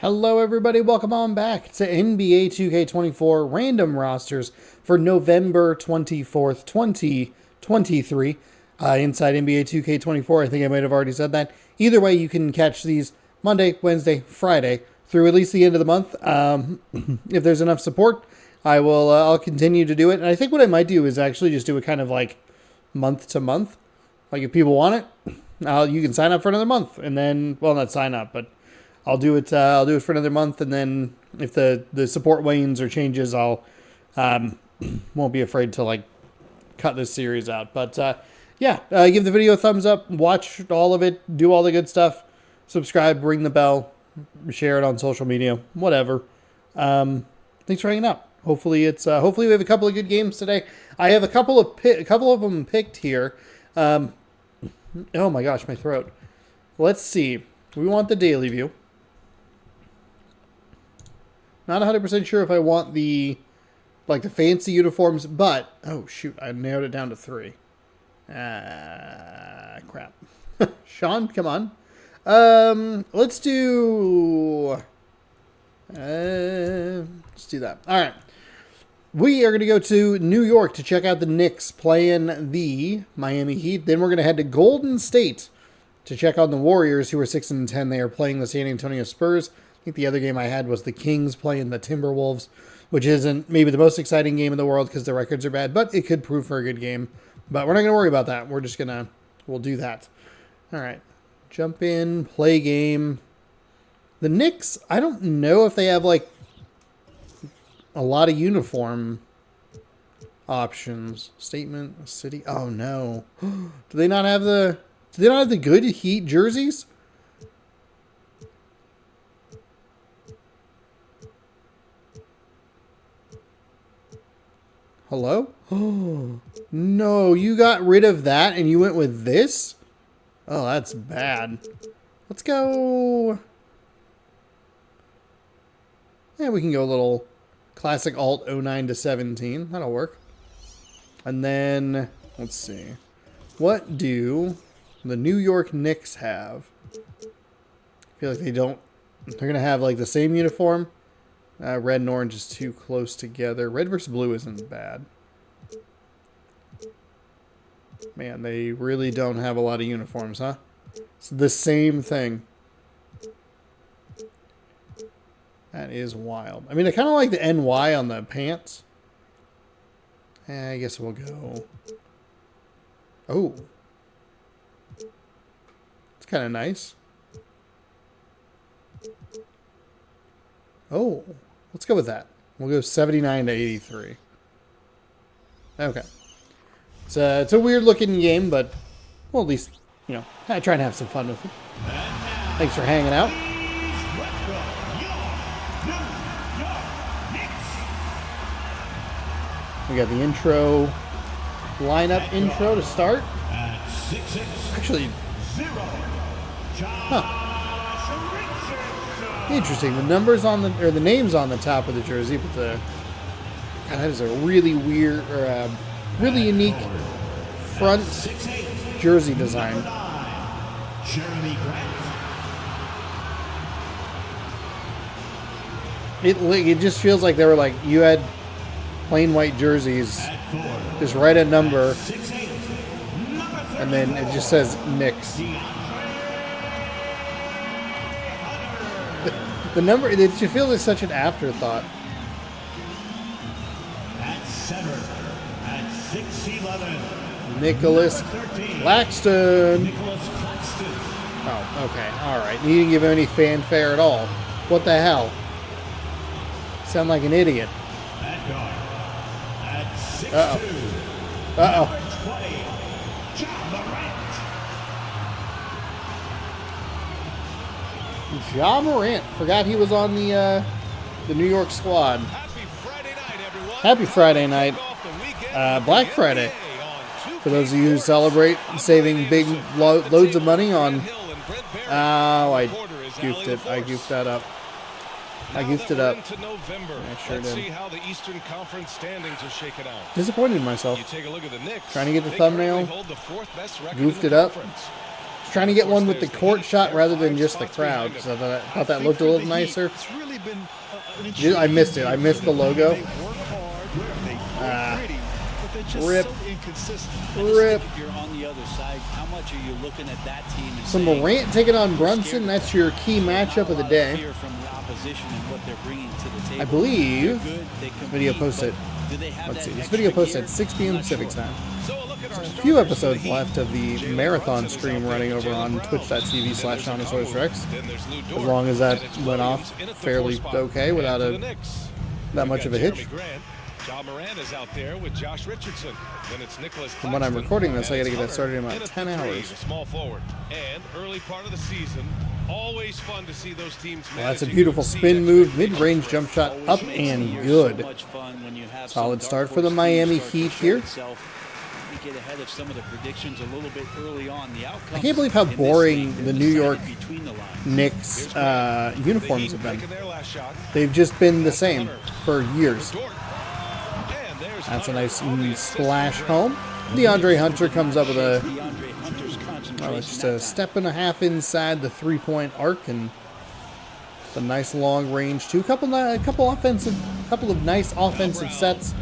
Hello everybody, welcome on back to NBA 2K24 random rosters for November 24th, 2023. Inside NBA 2K24, I think I might have already said that. Either way, you can catch these Monday, Wednesday, Friday through at least the end of the month. If there's enough support, I'll continue to do it. And I think what I might do is actually just do it kind of like month to month. Like if people want it, you can sign up for another month and then, well, not sign up, but I'll do it for another month, and then if the support wanes or changes, I'll won't be afraid to like cut this series out. But give the video a thumbs up, watch all of it, do all the good stuff, subscribe, ring the bell, share it on social media, whatever. Thanks for hanging out. Hopefully hopefully we have a couple of good games today. I have a couple of them picked here. Oh my gosh, my throat. Let's see. We want the daily view. Not 100% sure if I want the fancy uniforms, but oh shoot, I narrowed it down to 3. Crap. Sean, come on. Let's do that. All right. We are going to go to New York to check out the Knicks playing the Miami Heat. Then we're going to head to Golden State to check out the Warriors, who are 6-10. They are playing the San Antonio Spurs. I think the other game I had was the Kings playing the Timberwolves, which isn't maybe the most exciting game in the world because the records are bad, but it could prove for a good game. But we're not going to worry about that. We'll do that. All right. Jump in, play game. The Knicks, I don't know if they have like a lot of uniform options. Statement, city. Oh no. Do they not have the good Heat jerseys? Hello? Oh, no, you got rid of that and you went with this? Oh, that's bad. Let's go. Yeah, we can go a little classic alt 09-17. That'll work. And then, let's see. What do the New York Knicks have? I feel like they don't. They're going to have like the same uniform. Red and orange is too close together. Red versus blue isn't bad. Man, they really don't have a lot of uniforms, huh? It's the same thing. That is wild. I mean, I kind of like the NY on the pants. I guess we'll go. Oh. It's kind of nice. Oh. Let's go with that. We'll go 79-83. Okay. It's a weird looking game, but well, at least, I try and have some fun with it. Thanks for hanging out. We got the lineup intro to start. Actually, interesting. The numbers the names on the top of the jersey, but that is a really weird or really unique front jersey design. It just feels like they were like, you had plain white jerseys, just write a number, and then it just says Knicks. The number, it just feels like such an afterthought. At center, at 6'11", Nicholas Claxton. Oh, okay, all right. You didn't give him any fanfare at all. What the hell? Sound like an idiot. Uh-oh. Ja Morant. Forgot he was on the New York squad. Happy Friday night. Black Friday. For those of you who celebrate saving big loads of money on... Oh, I goofed it. I goofed that up. I goofed it up. I sure did. Disappointed in myself. Trying to get the thumbnail. Goofed it up. trying to get one with the court shot rather than just the crowd. So I thought that looked a little nicer. I missed it. I missed the logo. Rip. Rip. So Morant taking on Brunson. That's your key matchup of the day. I believe this video posted. Let's see. This video posted at 6 p.m. Pacific time. A few episodes left of the marathon stream running over on twitch.tv/ShawnSourceRex. As long as that went off fairly okay without that much of a hitch. From when I'm recording this, I got to get that started in about 10 hours. Well, that's a beautiful spin move, mid-range jump shot, up and good. Solid start for the Miami Heat here. I can't believe how boring the New York Knicks uniforms have been. They've just been the same for years. That's a nice splash home. DeAndre Hunter comes up with just a step and a half inside the three-point arc, and it's a nice long range too. A couple of nice offensive sets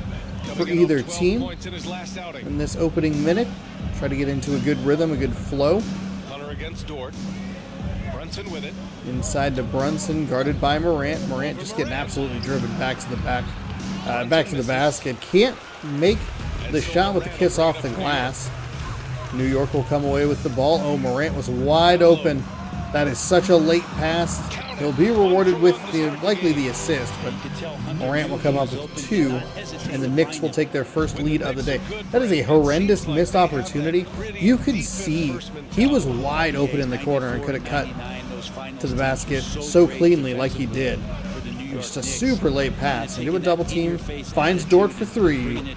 for either team in this opening minute. Try to get into a good rhythm, a good flow. Hunter against Dort. Brunson with it. Inside to Brunson, guarded by Morant. Morant just getting absolutely driven back to the basket. Can't make the shot with the kiss off the glass. New York will come away with the ball. Oh, Morant was wide open. That is such a late pass. He'll be rewarded with likely the assist, but Morant will come up with 2, and the Knicks will take their first lead of the day. That is a horrendous missed opportunity. You could see he was wide open in the corner and could have cut to the basket so cleanly like he did. Just a super late pass into a double team. Finds Dort for 3. And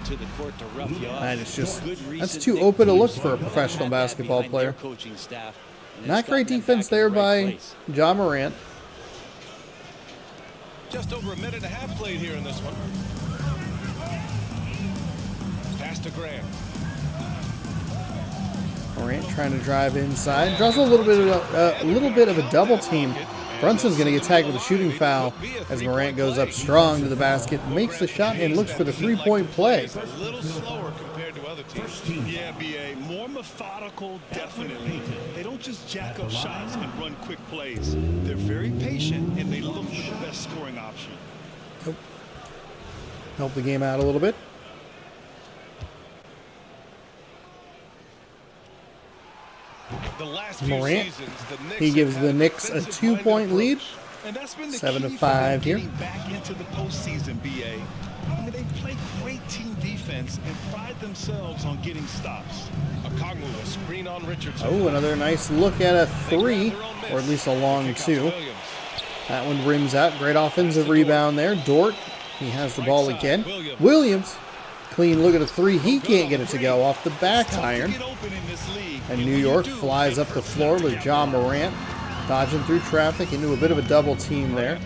that's too open a look for a professional basketball player. Not great defense there by Ja Morant. Just over a minute and a half played here in this one. Pass to Grant. Morant trying to drive inside. Draws a little bit of a double team. Brunson's going to get tagged with a shooting foul as Morant goes up strong to the basket, makes the shot, and looks for the three-point play. A little slower compared to other teams. Yeah, BA, more methodical, definitely. They don't just jack up shots and run quick plays. They're very patient, and they look for the best scoring option. Help the game out a little bit. The last few Morant, seasons, the Knicks he gives have the had Knicks a defensive 2-point lead. And that's been the 7 to key 5 for here. them getting back into the postseason, BA. I mean, they play great team defense and pride themselves on getting stops. Okongwu, a screen on Richardson. Oh, another nice look at a 3, or at least a long 2. That one rims out. Great offensive rebound there. Dort, he has the ball again. Williams, clean look at a 3. He can't get it to go off the back iron. And New York flies up the floor with Ja Morant, dodging through traffic into a bit of a double team there.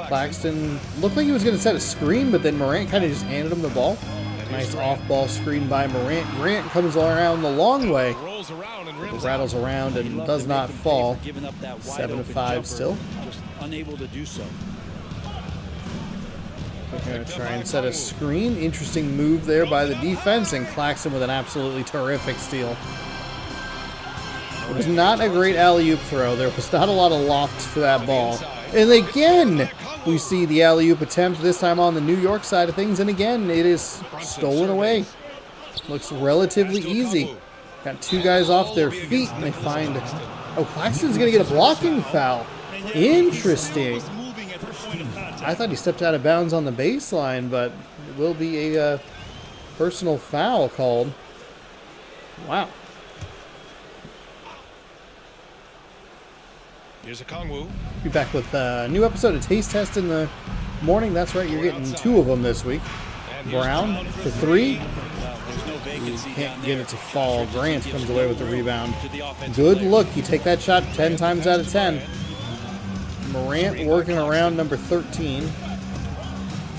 Claxton looked like he was going to set a screen, but then Morant kind of just handed him the ball. Nice off-ball screen by Morant. Grant comes around the long way. Rattles around and does not fall. 7 to 5 still. Just unable to do so. They're going to try and set a screen. Interesting move there by the defense, and Claxton with an absolutely terrific steal. It was not a great alley-oop throw. There was not a lot of loft to that ball. And again, we see the alley-oop attempt, this time on the New York side of things, and again, it is stolen away. Looks relatively easy. Got 2 guys off their feet, and they find... Oh, Claxton's going to get a blocking foul. Interesting. I thought he stepped out of bounds on the baseline, but it will be a personal foul called. Wow. Here's Okongwu. Be back with a new episode of Taste Test in the morning. That's right, you're getting 2 of them this week. Brown for 3. You can't get it to fall. Grant comes away with the rebound. Good look. You take that shot 10 times out of 10. Morant working around number 13.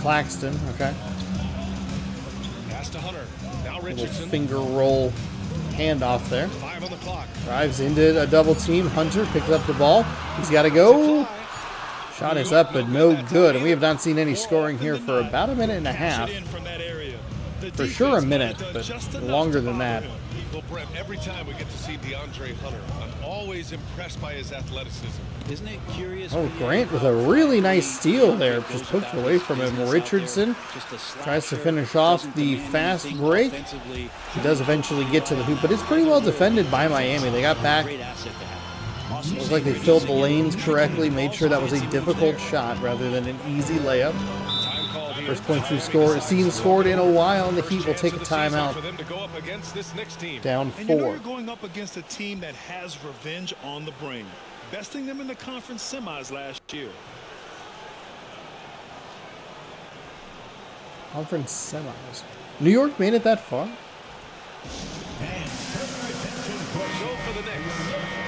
Claxton, okay. Pass to Hunter. Now Little Richardson. finger roll handoff there. 5 on the clock. Drives into a double team. Hunter picks up the ball. He's got to go. Shot is up, but no good. And we have not seen any scoring here for about a minute and a half. For sure a minute, but longer than that. Well, Brent, every time we get to see DeAndre Hunter, I'm always impressed by his athleticism. Isn't it curious? Oh, Grant with a really nice steal there. Just poked away from him. Richardson tries to finish off the fast break. He does eventually get to the hoop, but it's pretty well defended by Miami. They got back. Looks like they filled the lanes correctly, made sure that was a difficult shot rather than an easy layup. First points we've scored in a while, and the Heat will take a timeout. Down 4. And you know you're going up against a team that has revenge on the brain, besting them in the conference semis last year. Conference semis. New York made it that far? Go for the Knicks.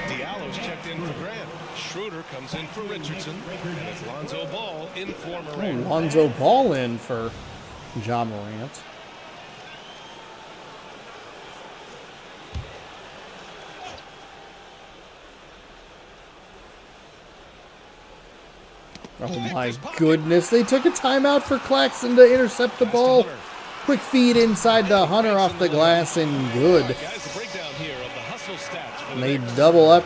Diallo's checked in for Grant. Schroeder comes in for Richardson. And it's Lonzo Ball in for Morant. Lonzo Ball in for Ja Morant. Oh my goodness, they took a timeout for Claxton to intercept the ball. Quick feed inside to Hunter off the glass and good. And they double up.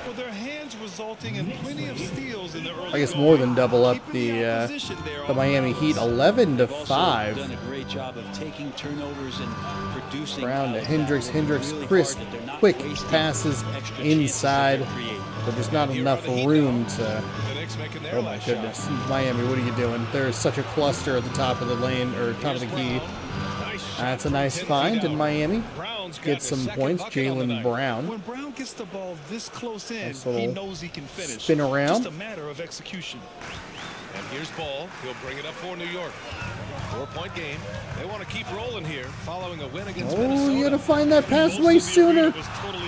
I guess more than double up the Miami Heat, 11-5. Done a great job of taking turnovers and producing. Brown to Hendricks. Hendricks crisp, quick passes inside. But there's not enough room to. Oh my goodness, Miami, what are you doing? There's such a cluster at the top of the lane or top of the key. That's a nice find, and Miami gets some points. Jaylen Brown. When Brown gets the ball this close in, he knows he can finish. Spin around. Just a matter of execution. And here's Ball. He'll bring it up for New York. 4-point game. They want to keep rolling here following a win against Minnesota. Oh, you got to find that pass way sooner.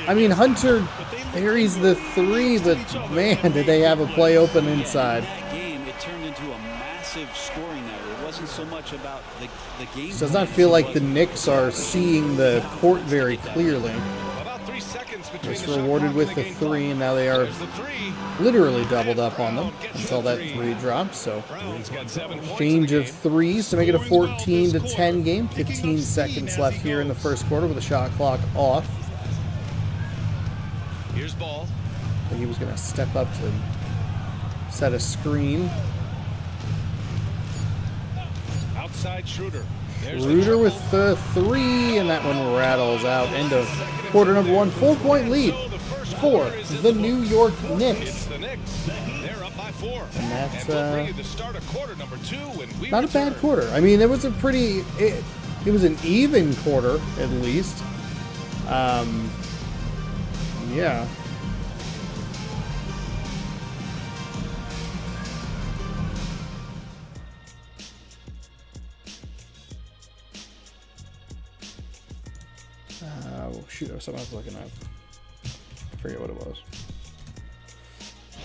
I mean, Hunter buries the 3, but man, did they have a play open inside. That game, it turned into a massive scoring night. It wasn't so much about the game. It does not feel like the Knicks are seeing the court very clearly. About 3 seconds between Just the shot rewarded clock with and the game 3, clock. and now they are There's the 3. literally doubled up on them until that 3 drops. So Brown's got 7 points in change the of game. 3s to make it a 14-10 game. 15 seconds left here in the first quarter with the shot clock off. Here's Ball. I think he was going to step up to set a screen. Outside Schroeder. There's the Ruder triple. with the 3, and that one rattles out. End of quarter number 1. 4-point lead for the New York It's Knicks. the Knicks. They're up by 4. And that's, we'll bring you the start of quarter number 2 when we Not a bad return. quarter. I mean, it was a pretty. It was an even quarter, at least. Yeah. Shoot, there was something I was looking at. I forget what it was.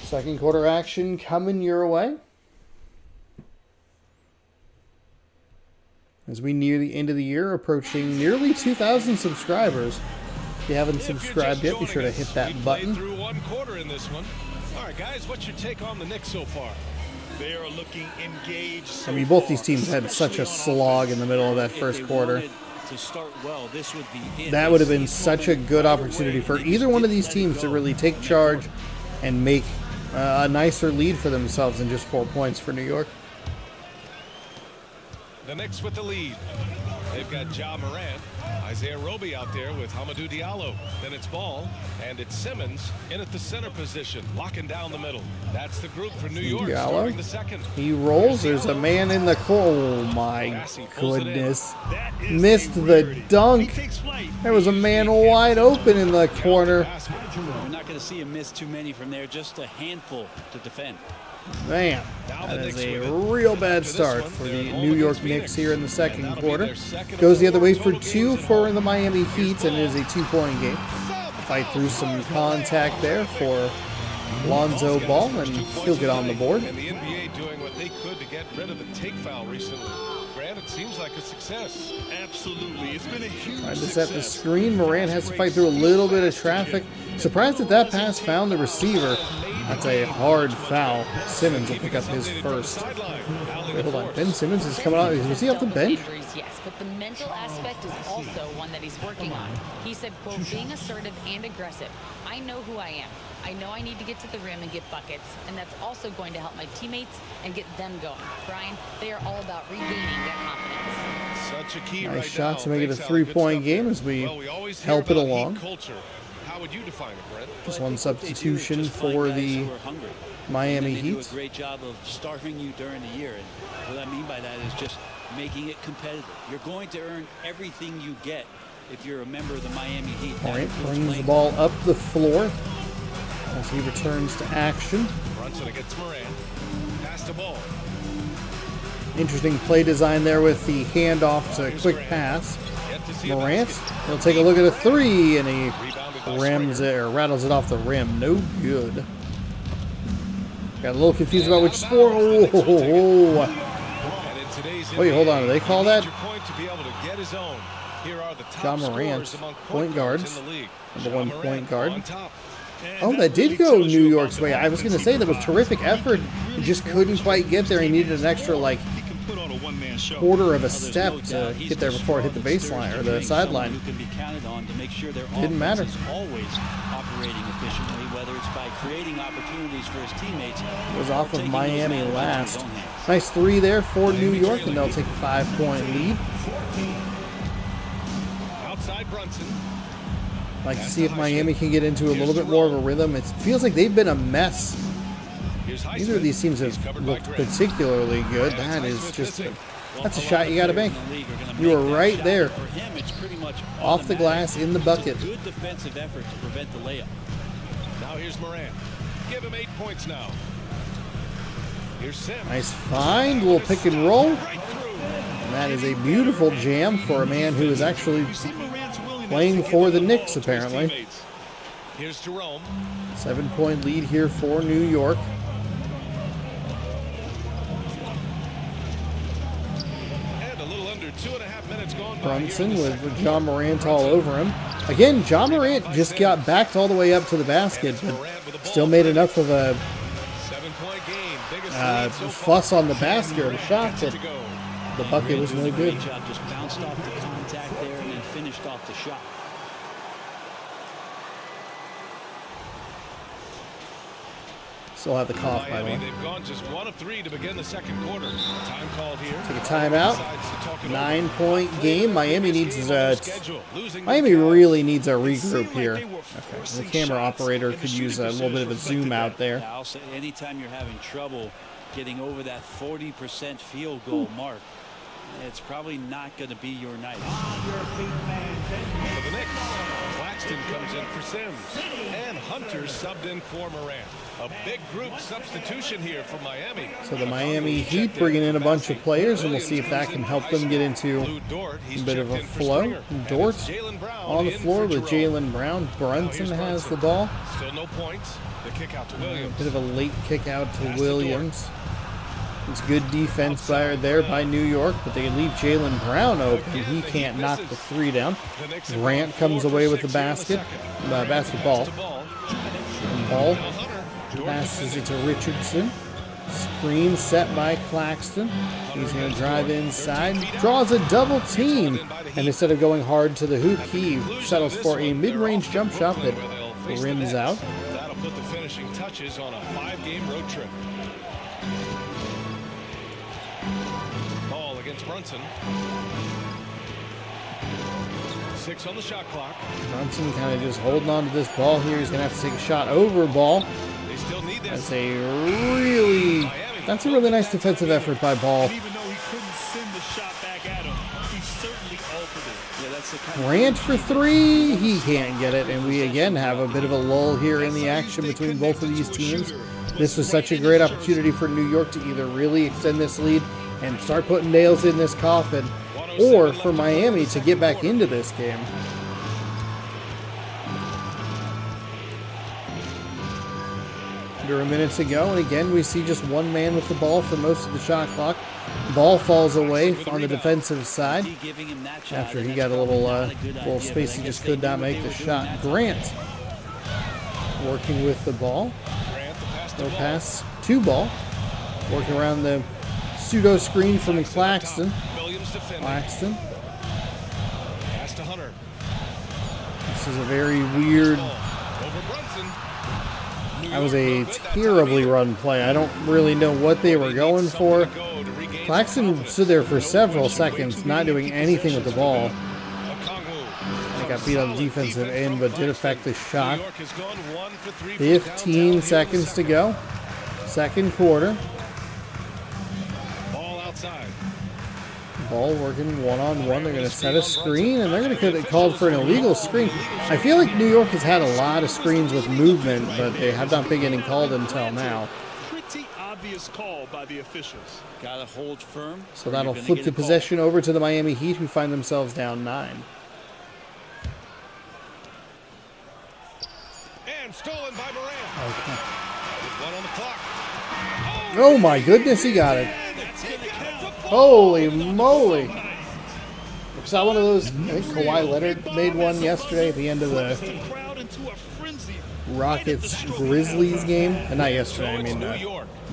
Second quarter action coming your way. As we near the end of the year, approaching nearly 2,000 subscribers. If you haven't subscribed yet, be sure to hit that button. Through 1 quarter in this one. All right, guys, what's your take on the Knicks so far? They are looking engaged. I mean, both these teams had such a slog in the middle of that first quarter. To start well, this would be it. That would have been such a good opportunity for either one of these teams to really take charge and make a nicer lead for themselves than just 4 points for New York. The Knicks with the lead. They've got Ja Morant, Isaiah Roby out there with Hamidou Diallo. Then it's Ball, and it's Simmons in at the center position, locking down the middle. That's the group for New York Diallo. starting the second. He rolls. There's a man in the corner. Oh my Massey pulls it in. goodness. That is Missed a the rarity. He dunk. takes flight. There was a man wide open in the corner. We're not going to see him miss too many from there. Just a handful to defend. Man, that is a real bad start for the New York Knicks here in the second quarter. Goes the other way for 2 for the Miami Heat, and it is a 2-point game. Fight through some contact there for Lonzo Ball, and he'll get on the board. And the NBA doing what they could to get rid of the take foul recently. Grant, it seems like a success. Absolutely. It's been a huge Trying to success. set the screen. Morant has to fight through a little bit of traffic. Surprised that pass found the receiver. That's a hard foul. Simmons will pick up his first. Wait, hold on. Ben Simmons is coming out. Was he off the bench? Yes, but the mental aspect is also one that he's working on. He said, quote, being assertive and aggressive. I know who I am. I know I need to get to the rim and get buckets, and that's also going to help my teammates and get them going. Brian, they are all about regaining that confidence. Such a key Nice right shot now. to make it a Thanks, Al. Good three-point stuff game there. as we always help hear it about heat along. culture. How would you define it, Brent? Just Well, I one think what they do is substitution just find for guys the who are hungry. Miami And they do Heat. a great job of starving you during the year. And what I mean by that is just making it competitive. You're going to earn everything you get if you're a member of the Miami Heat. That Morant includes brings the playing ball up the floor as he returns to action. Brunson against Moran. Pass the ball. Interesting play design there with the handoff to quick pass. Yet to see a Morant, basket. he'll take a look at a three, and he Rebounded by rams Springer. it or rattles it off the rim. No good. Got a little confused about which sport. Oh, And in today's wait, hold on. Do NBA, they call you that? need your point to be able to get his own. Here are the top Ja Morant, scorers among point guards. in the league. Number Ja one Morant point guard. on top. Oh, that did go New York's way. I was going to say that was terrific effort. He just couldn't quite get there. He needed an extra, like, He can put on a one-man show. quarter of a There's step no to doubt he's get there the before it hit the strongest baseline or Thursday the ring, someone sideline. who can be counted on to make sure their Didn't matter. offense is always operating efficiently, whether it's by creating opportunities for his teammates. Was off or of taking those Miami managers into his last. own hands. Nice three there for New York, and they'll take a 5-point lead. Outside Brunson. Like to see if Miami can get into a little bit more of a rhythm. It feels like they've been a mess. Here's Highsmith. Neither of these teams He's have covered by looked Grant. particularly good. And That it's is Highsmith just missing. that's a Well, shot you got to lot make. of players in the league are gonna You make were that right shot, there. but For him, it's pretty much Off the automatic. glass in the It's bucket. a good defensive effort to prevent the layup. Now here's Moran. Give him 8 points now. Here's Sims. Nice find, little pick and roll. Right through. And that is a beautiful jam for a man who is actually You see Morant's willingness playing to give for the ball Knicks, to his apparently. teammates. Here's Jerome. 7-point lead here for New York. And a little under 2.5 minutes gone by. Brunson here in the with second. John Morant all over him. Again, John Morant just got backed all the way up to the basket, but still made enough of a 7-point game. Biggest lead so far. fuss on the basket or the shot that To go. the bucket was no good. Great job, just bounced off the contact there and then finished off the shot. Still have the cough, by the Miami, way. they've gone just 1 of 3 to begin the second quarter. Time called here. Take a timeout. Decides to talk it over. 9-point game. Miami needs Biggest game on a. the schedule. Losing to Miami the Cavs. really needs a regroup seemed like here. they were Okay, the forcing camera shots, operator and the could use a shooting little bit of a percentage zoom out reflected there. Yeah, I'll say anytime you're having trouble getting over that 40% field goal mark, it's probably not going to be your night. For the Knicks, Claxton comes in for Sims. And Hunter subbed in for Morant. A big group substitution here for Miami. So the Miami Heat bringing in a bunch of players, and we'll see if that can help them get into Lou Dort, he's a bit of checked a in for flow. Springer. And Dort it's Jaylen Brown on the in floor for with Jerome. Jaylen Brown. Now Brunson here's has the Brunson. ball. Still no points. The kick out to Williams. Bit of a late kick out to Pass to Williams. It's good defense there by New York, but they leave Jaylen Brown open. He can't knock the three down. The Knicks have Grant gone comes 4 for away with the 6 here in basket. second. Basketball. Pass to Ball. Ball Now Hunter. Dort passes it defending. to Richardson. Screen set by Claxton. He's going to drive inside. Draws a double team. And instead of going hard to the hoop, he settles for a mid-range jump shot that rims out. That'll put the finishing touches on a 5-game road trip. Ball against Brunson. 6 on the shot clock. Brunson kind of just holding on to this ball here. He's going to have to take a shot over Ball. They still need this. That's a really nice defensive effort by Ball. And even though he couldn't send the shot back at him, he certainly altered it. Yeah, that's the kind Grant for three. He can't get it. And we again have a bit of a lull here in the action between both of these teams. This was such a great opportunity for New York to either really extend this lead and start putting nails in this coffin, or for Miami to get back into this game. Under a minute to go, and again we see just one man with the ball for most of the shot clock. Ball falls away on the defensive side after he got a little space. He just could not make the shot. Grant working with the ball. No pass to ball. Working around the pseudo screen from Claxton. Claxton. Pass to Hunter. This is a very weird. That was a terribly run play. I don't really know what they were going for. Claxton stood there for several seconds, not doing anything with the ball. He got beat on the defensive end, but did affect the shot. 15 seconds to go. Second quarter. Ball outside. Ball working one-on-one. They're going to set a screen, and they're going to get called for an illegal screen. I feel like New York has had a lot of screens with movement, but they have not been getting called until now. Pretty obvious call by the officials. Gotta hold firm. So that'll flip the possession over to the Miami Heat, who find themselves down 9. And stolen by Morant. Okay. With 1 on the clock. Oh my goodness, he got it. Holy moly. I saw one of those, I think Kawhi Leonard made one yesterday at the end of the Rockets-Grizzlies game. Not yesterday, I mean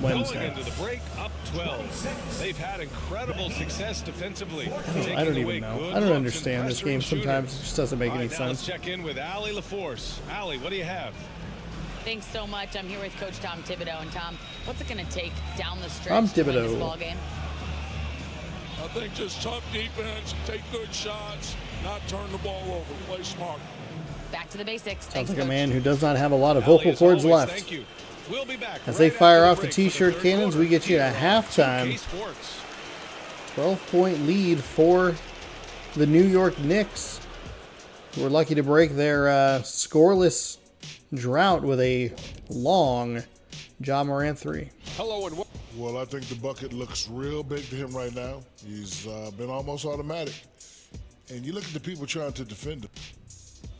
Wednesday. Into the break, up 12. They've had incredible success defensively. I don't even know. I don't understand this game sometimes. It just doesn't make any Let's sense. check in with Allie LaForce. Allie, what do you have? Thanks so much. I'm here with Coach Tom Thibodeau. And Tom, what's it going to take down the stretch Tom to win this Thibodeau. ball game? I think just tough defense, take good shots, not turn the ball over, play smart. Back to the basics. Sounds Thanks, like a Coach. man who does not have a lot of Allie, vocal as cords always, left. Thank you. We'll be back As right they fire after off the break for T-shirt third cannons, we get you to quarter. halftime. 2K Sports. 12-point lead for the New York Knicks, who were lucky to break their scoreless drought with a long Ja Morant 3. Hello and Well, I think the bucket looks real big to him right now. He's been almost automatic. And you look at the people trying to defend him.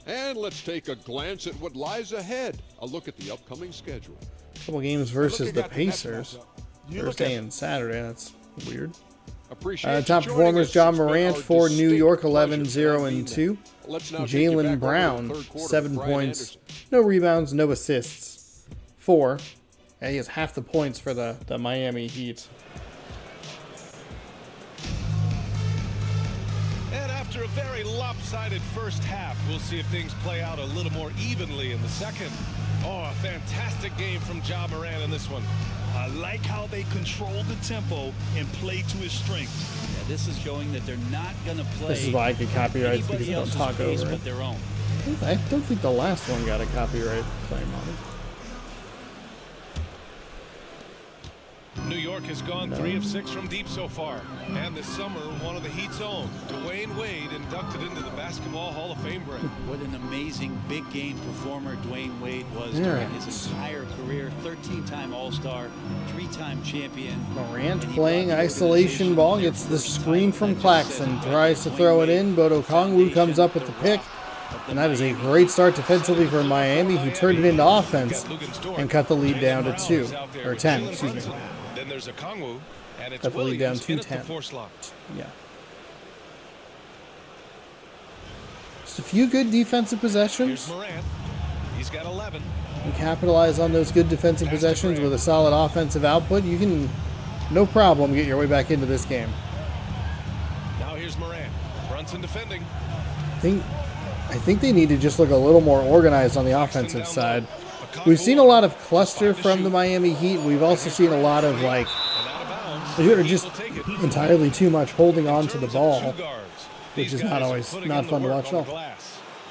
And let's take a glance at what lies ahead. A look at the upcoming schedule. Couple games versus the at the Nets Pacers. matchup. Thursday and Saturday. That's weird. Appreciate you Top joining performers: us. Ja It's been Morant our for New distinct York, pleasure 11, to 0, have and you 2. Let's now take you back over Jalen to the Brown, third quarter 7 with Brian points. Anderson. No rebounds, no assists. 4. And he has half the points for the Miami Heat. And after a very lopsided first half, we'll see if things play out a little more evenly in the second. Oh, a fantastic game from Ja Morant in this one. I like how they control the tempo and play to his strengths. Yeah, this is showing that they're not going to play. This is why I get copyrights, because anybody I don't else's talk pace over but it. their own. I don't think the last one got a copyright claim on it. New York has gone 3 of 6 from deep so far. And this summer, one of the Heat's own, Dwayne Wade, inducted into the Basketball Hall of Fame break. What an amazing big game performer Dwayne Wade was Yeah. during his entire career. 13-time All-Star, 3-time champion. Morant And he playing brought the isolation organization ball, their gets the first screen title. from That just Claxton, says tries to Dwayne throw it Wade, in. Bodo Kongwu comes up with the pick, and that is a great start defensively for Miami, who turned it into offense and cut the lead down to 2, or 10, excuse me. Then there's a Kongwu, and it's Cut the lead down Williams to in at the 10. 4 slot. Yeah. Just a few good defensive Here's possessions. Morant. He's got 11. And capitalize on those good defensive possessions with a solid offensive output. You can, no problem, get your way back into this game. Now here's Morant. Brunson defending. I think they need to just look a little more organized on the offensive side. We've seen a lot of cluster from the Miami Heat. We've also seen a lot of, like, they're just entirely too much holding on to the ball, which is not always not fun to watch at all.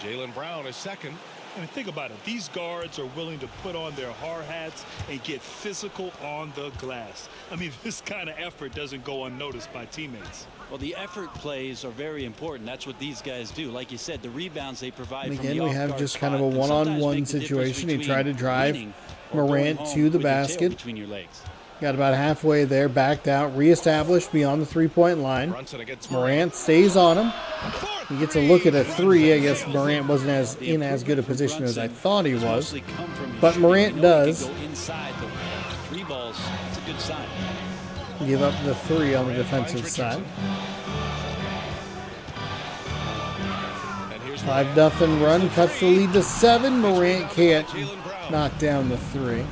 Jalen Brown is second. I mean, think about it. These guards are willing to put on their hard hats and get physical on the glass. I mean, this kind of effort doesn't go unnoticed by teammates. Well, the effort plays are very important. That's what these guys do. Like you said, the rebounds they provide And from again, the we have off-guard just kind of a spot can sometimes one-on-one make the difference situation. He between tried to drive winning or going Morant home to the with your tail basket. between your legs. Got about halfway there, backed out, reestablished beyond the three-point line. Brunson against Morant stays on him. He gets a look at a 3. I guess Morant wasn't in as good a position as I thought he was. But Morant does. inside. Give up the 3 on the defensive side. 5-0 run, cuts the lead to 7. Morant can't knock down the 3.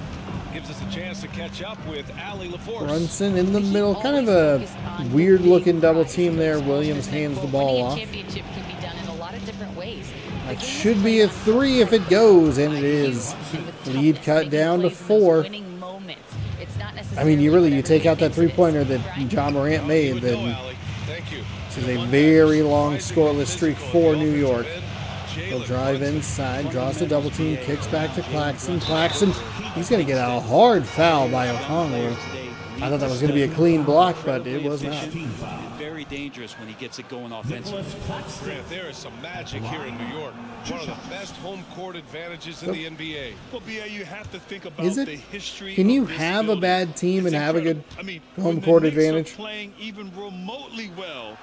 Gives us a chance to catch up with Allie LaForce. Brunson in the middle, kind of a weird-looking double team there. Williams hands the ball off. That should be a 3 if it goes, and it is. Lead cut down to 4. I mean, you take out that 3-pointer that John Morant made, then this is a very long scoreless streak for New York. He'll drive inside, draws the double team, kicks back to Claxton. Claxton, he's going to get a hard foul by Okongwu. I thought that was going to be a clean block, but it was not. Very dangerous when he gets it going offensively. Grant, there is some magic here in New York. One of the best home court advantages in the NBA. Well, BA, you have to think about Is it? the history. Can you of this have a building. bad team and It's have a good incredible. home when court the Knicks are advantage? playing even remotely well,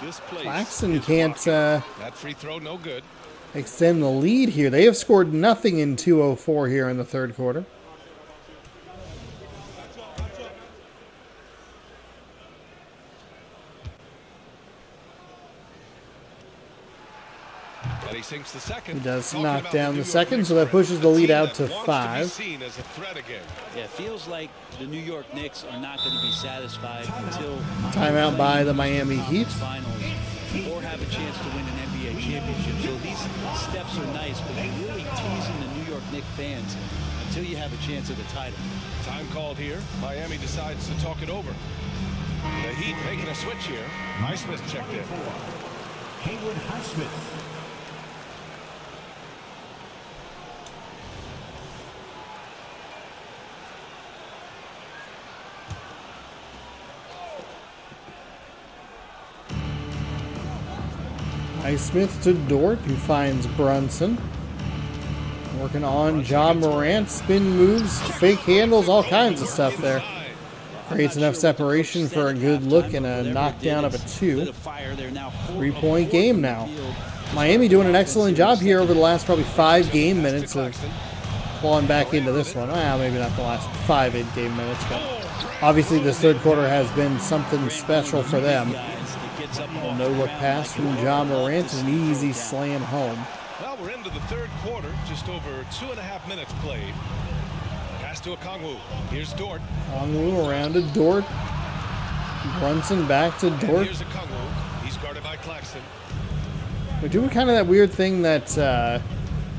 this place Claxton is can't rocking. That free throw, no good. extend the lead here. They have scored nothing in 2:04 here in the third quarter. And he sinks the second. He does Talking knock about down New the York second, Knicks, so that pushes the a lead team out that to wants 5. be seen as a threat again. Yeah, it feels like the New York Knicks are not going to be satisfied until Timeout by the Miami Heat. Finals or have a chance to win an NBA championship. So these steps are nice, but they're really teasing the New York Knicks fans until you have a chance at the title. Time called here. Miami decides to talk it over. The Heat making a switch here. Highsmith checked in. Haywood Highsmith. Highsmith to Dort, who finds Brunson. Working on John Morant. Spin moves, fake handles, all kinds of stuff there. Creates enough separation for a good look and a knockdown of a 2. 3-point game now. Miami doing an excellent job here over the last probably 5 game minutes of clawing back into this one. Well, maybe not the last 5 game minutes, but obviously this third quarter has been something special for them. No look pass from John Morant, an easy slam home. Well, we're into the third quarter, just over 2.5 minutes played. Pass to Okongwu. Here's Dort. Okongwu around to Dort. Brunson back to And Dort. here's Okongwu. He's guarded by Claxton. We're doing kind of that weird thing that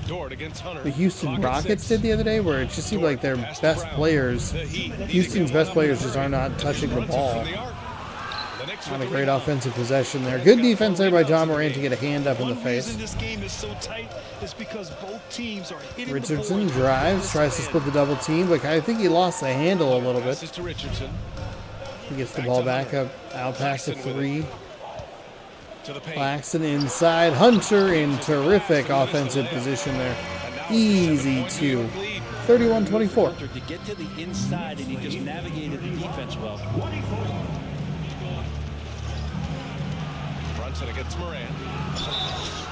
Dort against Hunter. the Houston Clock at Rockets 6. did the other day, where it just seemed like their Pass to best Brown. players, The Heat need to Houston's get best one players on just the are not touching the Brunson ball. from the arc. The Knicks Not with a the great rebound. offensive possession there. Good defense there by John Morant to get a hand up in the One face. reason this game is so tight is because both teams are hitting Richardson the board. drives, tries to split the double team, but I think he lost the handle a little bit. Passes to Richardson. He gets the ball back up, out past the 3. To the paint. Claxton inside. Hunter in terrific offensive position there. Easy 2. 31-24. To get to the inside, and he just navigated the defense well. Brunson against Morant.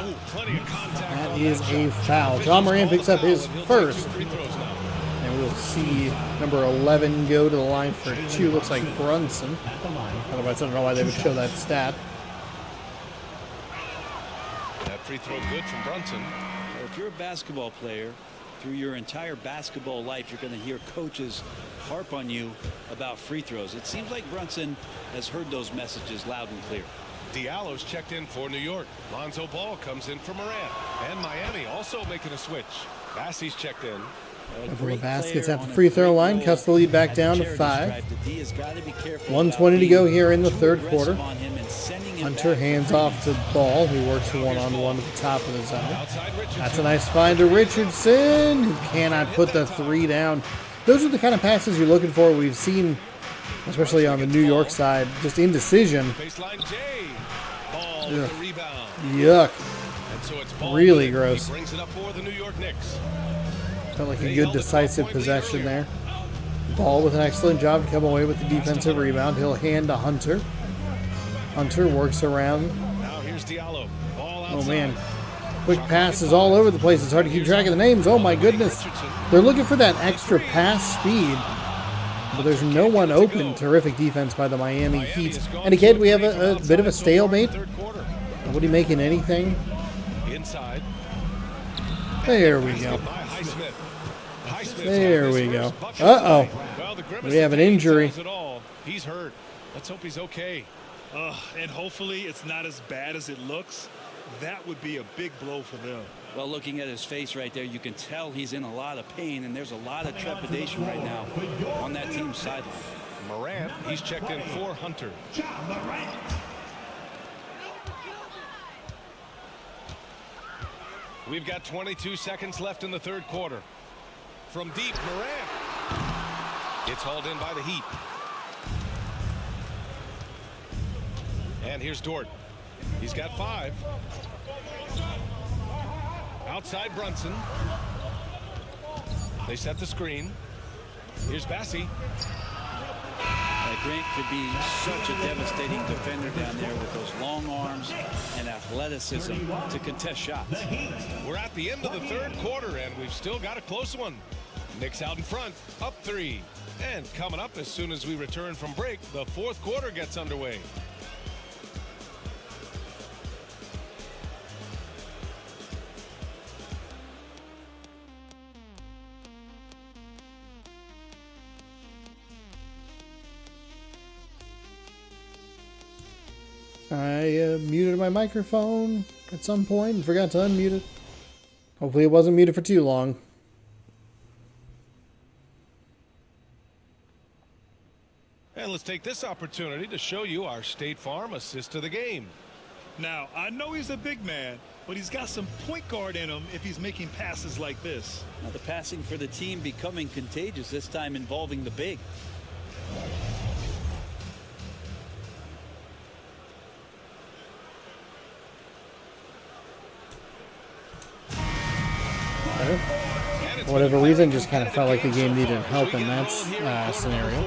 Ooh, plenty of contact. That on is that a shot. foul. Officials John Morant call the picks up foul, his and he'll take first. 2 free throws now. And we'll see number 11 go to the line for 2. Looks like Brunson. Otherwise, I don't know why they would show that stat. That free throw good from Brunson. Well, if you're a basketball player, through your entire basketball life, you're going to hear coaches harp on you about free throws. It seems like Brunson has heard those messages loud and clear. Diallo's checked in for New York. Lonzo Ball comes in for Morant. And Miami also making a switch. Bassey's checked in. Everyone baskets at the free throw line, cuts the lead back down to 5. 1:20 to go here in the third quarter. Hunter hands off to Ball, who works the one-on-one at the top of the zone. Outside Richardson. That's a nice find to Richardson, who cannot put the 3 down. Those are the kind of passes you're looking for. We've seen, especially on the New York side, just indecision. Baseline J. Ball with the rebound. Yuck. And so it's Ball Really with it. gross. He brings it up for the New York Knicks. Felt like a good decisive possession there. Ball with an excellent job to come away with the defensive rebound. He'll hand to Hunter. Hunter works around. Now here's Diallo. Ball outside. Oh, man. Quick passes all over the place. It's hard to keep track of the names. Oh, my goodness. They're looking for that extra pass speed. but there's no one open. Terrific defense by the Miami Heat. And again, we have a bit of a stalemate. Nobody making anything. Inside. There we go. There we go. Uh-oh. We have an injury. He's hurt. Let's hope he's okay. And hopefully it's not as bad as it looks. That would be a big blow for them. Well, looking at his face right there, you can tell he's in a lot of pain, and there's a lot of trepidation right now on that team's sideline. Morant, he's checked in for Hunter. We've got 22 seconds left in the third quarter. From deep, Morant. It's hauled in by the Heat. And here's Dort. He's got 5. Outside Brunson. They set the screen. Here's bsky. Grant could be such a devastating defender down there with those long arms and athleticism to contest shots. We're at the end of the third quarter, and we've still got a close one. Knicks out in front, up 3. And coming up as soon as we return from break, the fourth quarter gets underway. I muted my microphone at some point and forgot to unmute it. Hopefully it wasn't muted for too long. And let's take this opportunity to show you our State Farm assist to the game. Now, I know he's a big man, but he's got some point guard in him if he's making passes like this. Now the passing for the team becoming contagious, this time involving the big. For whatever reason, just kind of felt like the game needed help in that scenario.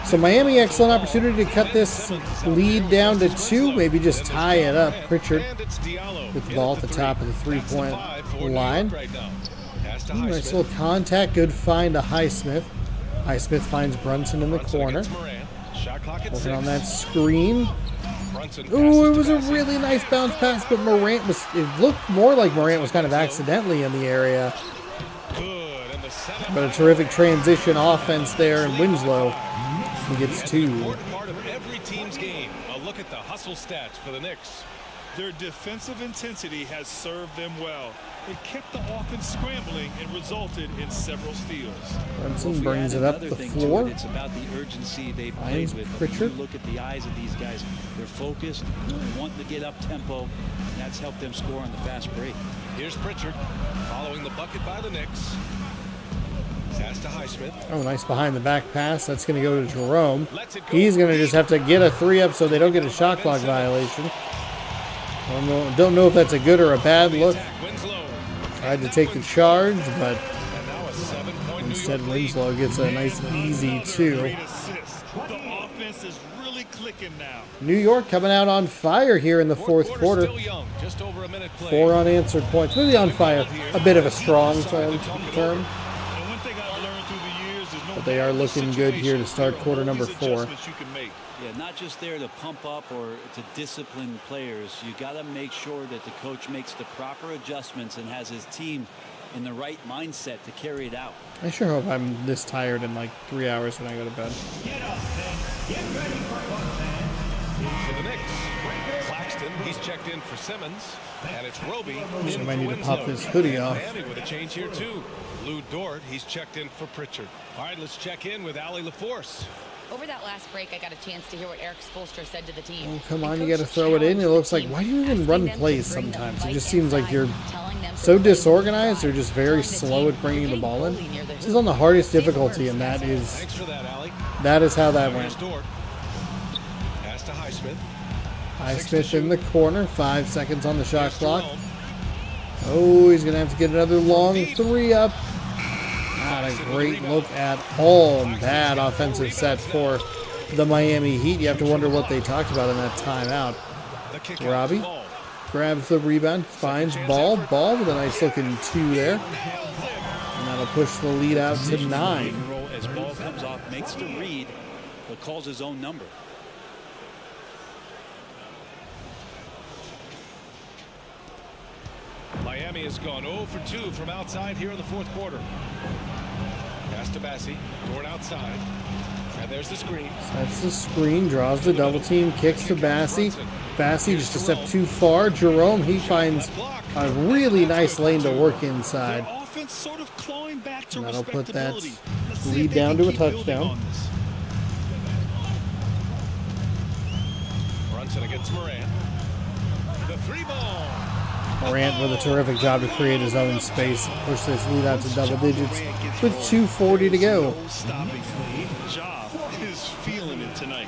So Miami, excellent opportunity to cut this lead down to 2, maybe just tie it up. Pritchard with the ball at the top of the three-point line. Nice little contact, good find to Highsmith. Highsmith finds Brunson in the corner. Working on that screen. Ooh, it was a really nice bounce pass, but Morant was, it looked more like Morant was kind of accidentally in the area. But a terrific transition offense there, and Winslow, he gets 2. Part of every team's game. A look at the hustle stats for the Knicks. Their defensive intensity has served them well. It kept the offense scrambling and resulted in several steals. Brunson brings it up the floor. It's about the urgency they played Finds with. Pritchard. You look at the eyes of these guys. They're focused, wanting to get up tempo, and that's helped them score on the fast break. Here's Pritchard following the bucket by the Knicks. Pass to Highsmith. Oh, nice behind the back pass. That's going to go to Jerome. He's going to just have to get a 3 up so they don't get a shot clock violation. Don't know if that's a good or a bad look. Tried to take the charge, but instead Winslow gets a nice easy 2. The offense is really clicking now. New York coming out on fire here in the fourth quarter. 4 unanswered points. Maybe on fire, a bit of a strong term. But they are looking good here to start quarter number 4. Yeah, not just there to pump up or to discipline players. You got to make sure that the coach makes the proper adjustments and has his team in the right mindset to carry it out. I sure hope I'm this tired in like 3 hours when I go to bed. Get up and get ready for fun, fans. For the Knicks, Claxton, he's checked in for Simmons, and it's Roby. I might need to pop this hoodie off. Miami with a change here too. Lou Dort, he's checked in for Pritchard. All right, let's check in with Allie LaForce. Over that last break, I got a chance to hear what Eric Spoelstra said to the team. Oh, come on, you got to throw it in. It looks like, why do you even run plays sometimes? It just seems like you're so disorganized or just very slow at bringing the ball in. This is on the hardest difficulty, and that is how that went. Pass to Highsmith. Highsmith in the corner, 5 seconds on the shot clock. Oh, he's going to have to get another long 3 up. Not a great look at all. Bad offensive set for the Miami Heat. You have to wonder what they talked about in that timeout. Robbie grabs the rebound, finds Ball. Ball with a nice looking 2 there. And that'll push the lead out to 9. As Ball makes the read, but calls his own number. Miami has gone 0 for 2 from outside here in the fourth quarter. Pass to Bassi, going outside. And there's the screen. That's the screen, draws the double team, kicks to Bassi. Bassi just a step too far. Jerome, he finds a really nice lane to work inside. Sort of clawing back to and that'll put that respectability. lead down to a touchdown. Brunson against Morant. The 3-ball. Morant with a terrific job to create his own space, push this lead out to double digits with 2:40 to go. Ja is feeling it tonight.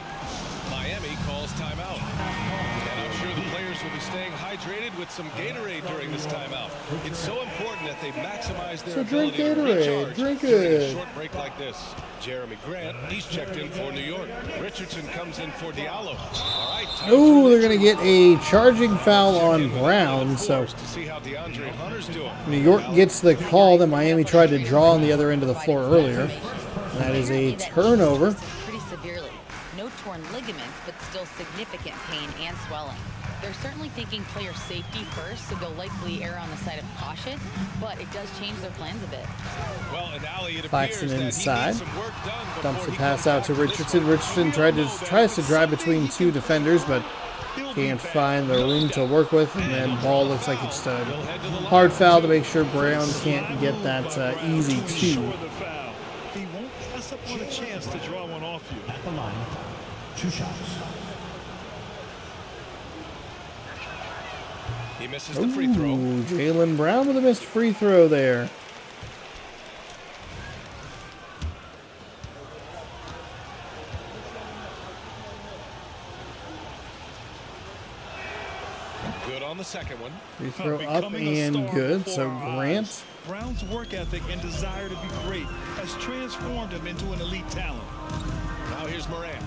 Miami calls timeout. And I'm sure the players will be staying hydrated with some Gatorade during this timeout. It's so important that they maximize their ability to recharge drink during a it. short break like this. Jeremy Grant, he's checked in for New York. Richardson comes in for Diallo. All right. Oh, they're going to get a charging foul on Brown, so to see how DeAndre Hunter's doing. New York gets the call that Miami tried to draw on the other end of the floor earlier. And that is a turnover. Pretty severely. No torn ligaments, but still significant pain and swelling. They're certainly thinking player safety first, so they'll likely err on the side of caution, but it does change their plans a bit. Well, and Ali, it Claxton appears that inside. he needs some work done before Dumps the he pass comes out back to Richardson. Richardson tries to drive between two defenders, but can't find the room to work with. And then ball looks like it's a hard foul to make sure Brown can't get that easy two. He won't pass up on a chance to draw one off you. At the line, 2 shots. He misses the free throw. Ooh, Jaylen Brown with a missed free throw there. Good on the second one. Free throw up and good. So Grant. Brown's work ethic and desire to be great has transformed him into an elite talent. Now here's Morant.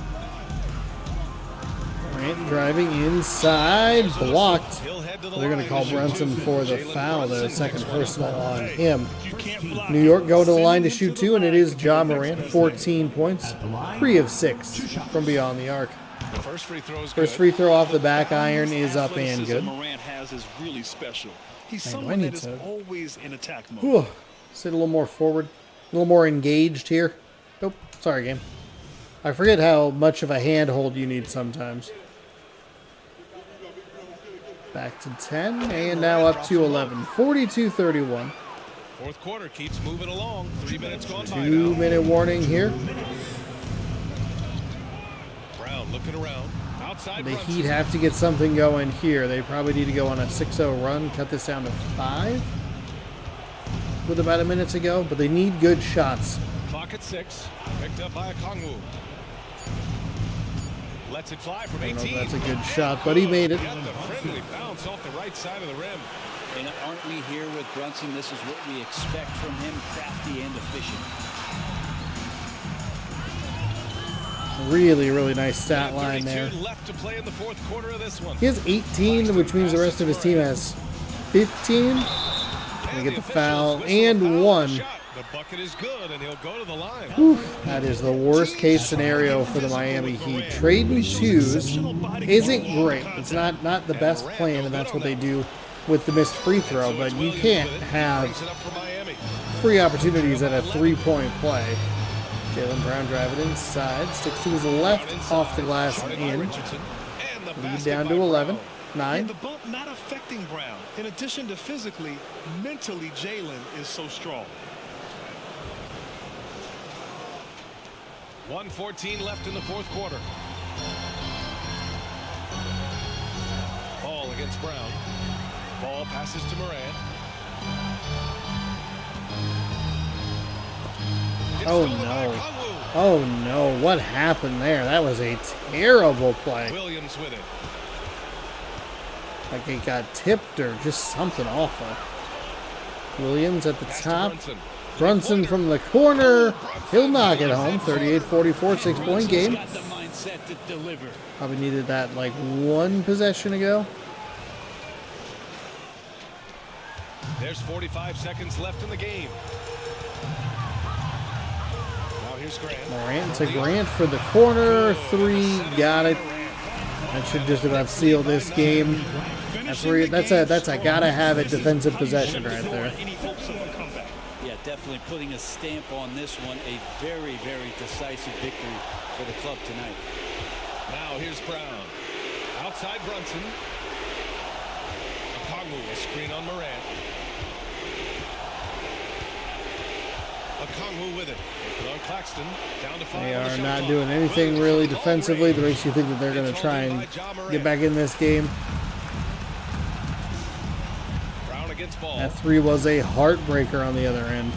Grant driving inside, blocked. He'll head to the They're going to line. call Brunson for the foul, the second personal on him. You can't block New York going to the line to shoot two, and it is Ja Morant, 14 points, 3 of 6 from beyond the arc. The first free throw is First good. free throw off the back iron is up and good. Morant has is really special. He's Man, do I someone need that is to- always in attack mode. Whew. Sit a little more forward, a little more engaged here. Nope, sorry game. I forget how much of a handhold you need sometimes. Back to 10, and now up to 11. 42-31. Fourth quarter keeps moving along. 3 minutes gone by 2-minute warning here. Brown looking around. Outside The Brunson. Heat have to get something going here. They probably need to go on a 6-0 run, cut this down to 5 with about a minute to go, but they need good shots. Clock at 6. Picked up by Okongwu. Lets it fly from I don't know 18. if that's a good shot, but he made it. Got the friendly bounce off the right side of the rim. And aren't we here with Brunson? This is what we expect from him, crafty and efficient. Really, really nice stat line 32 there. left to play in the fourth quarter of this one. He has 18, which means the rest of his team has 15. They get the foul and 1. The bucket is good, and he'll go to the line. Whew, that is the worst case scenario for the Miami Heat. Trading twos isn't great. It's not the best plan, and that's what they do with the missed free throw. But you can't have Brings it up for Miami. free opportunities at a three-point play. Jaylen Brown driving inside, sticks to his left, off the glass and in. Richardson, and the Lead basket down by to 11, Brown. 9. The bump not affecting Brown. In addition to physically, mentally, Jaylen is so strong. 1:14 left in the fourth quarter. Ball against Brown. Ball passes to Morant. It's Oh stolen by no. Okongwu. Oh no, what happened there? That was a terrible play. Williams with it. Like it got tipped or just something awful. Williams at the Pass to top. Brunson. Brunson from the corner. He'll knock it home. 38-44, 6-point game. Got the mindset to deliver. Probably needed that like one possession ago. There's 45 seconds left in the game. Now here's Here's Grant. Morant to Grant for the corner. 3, got it. That should just about seal this game. That's a gotta have it defensive possession right there. Yeah, definitely putting a stamp on this one. A very, very decisive victory for the club tonight. Now here's Brown. Outside Brunson. Okongwu, a screen on Morant. Okongwu with it. On Claxton. Down to 5. They are not doing anything really defensively that makes you think that they're going to try and get back in this game. Brown against Ball. That 3 was a heartbreaker on the other end.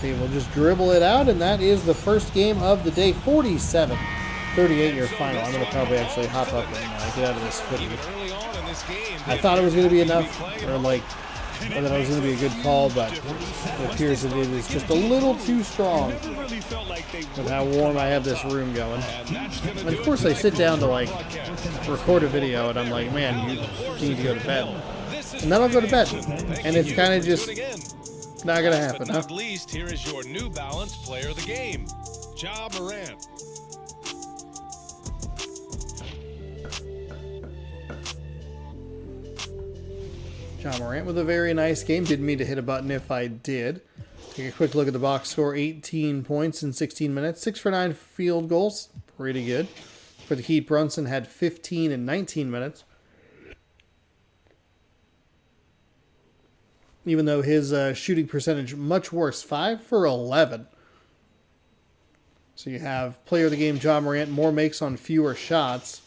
They will just dribble it out, and that is the first game of the day. 47-38 your final. I'm going to probably actually hop up and get out of this footage. I thought it was going to be enough, or that it was going to be a good call, but it appears that it is just a little too strong with how warm I have this room going. And of course I sit down to record a video and I'm like, man, you need to go to bed. And then I'll go to bed. And it's kind of just not going to happen, huh? At least here is your New Balance player of the game, Ja Morant. Ja Morant with a very nice game. Didn't mean to hit a button if I did. Take a quick look at the box score. 18 points in 16 minutes. 6 for 9 field goals. Pretty good. For the Heat, Brunson had 15 in 19 minutes. Even though his shooting percentage much worse. 5 for 11. So you have player of the game, Ja Morant. More makes on fewer shots.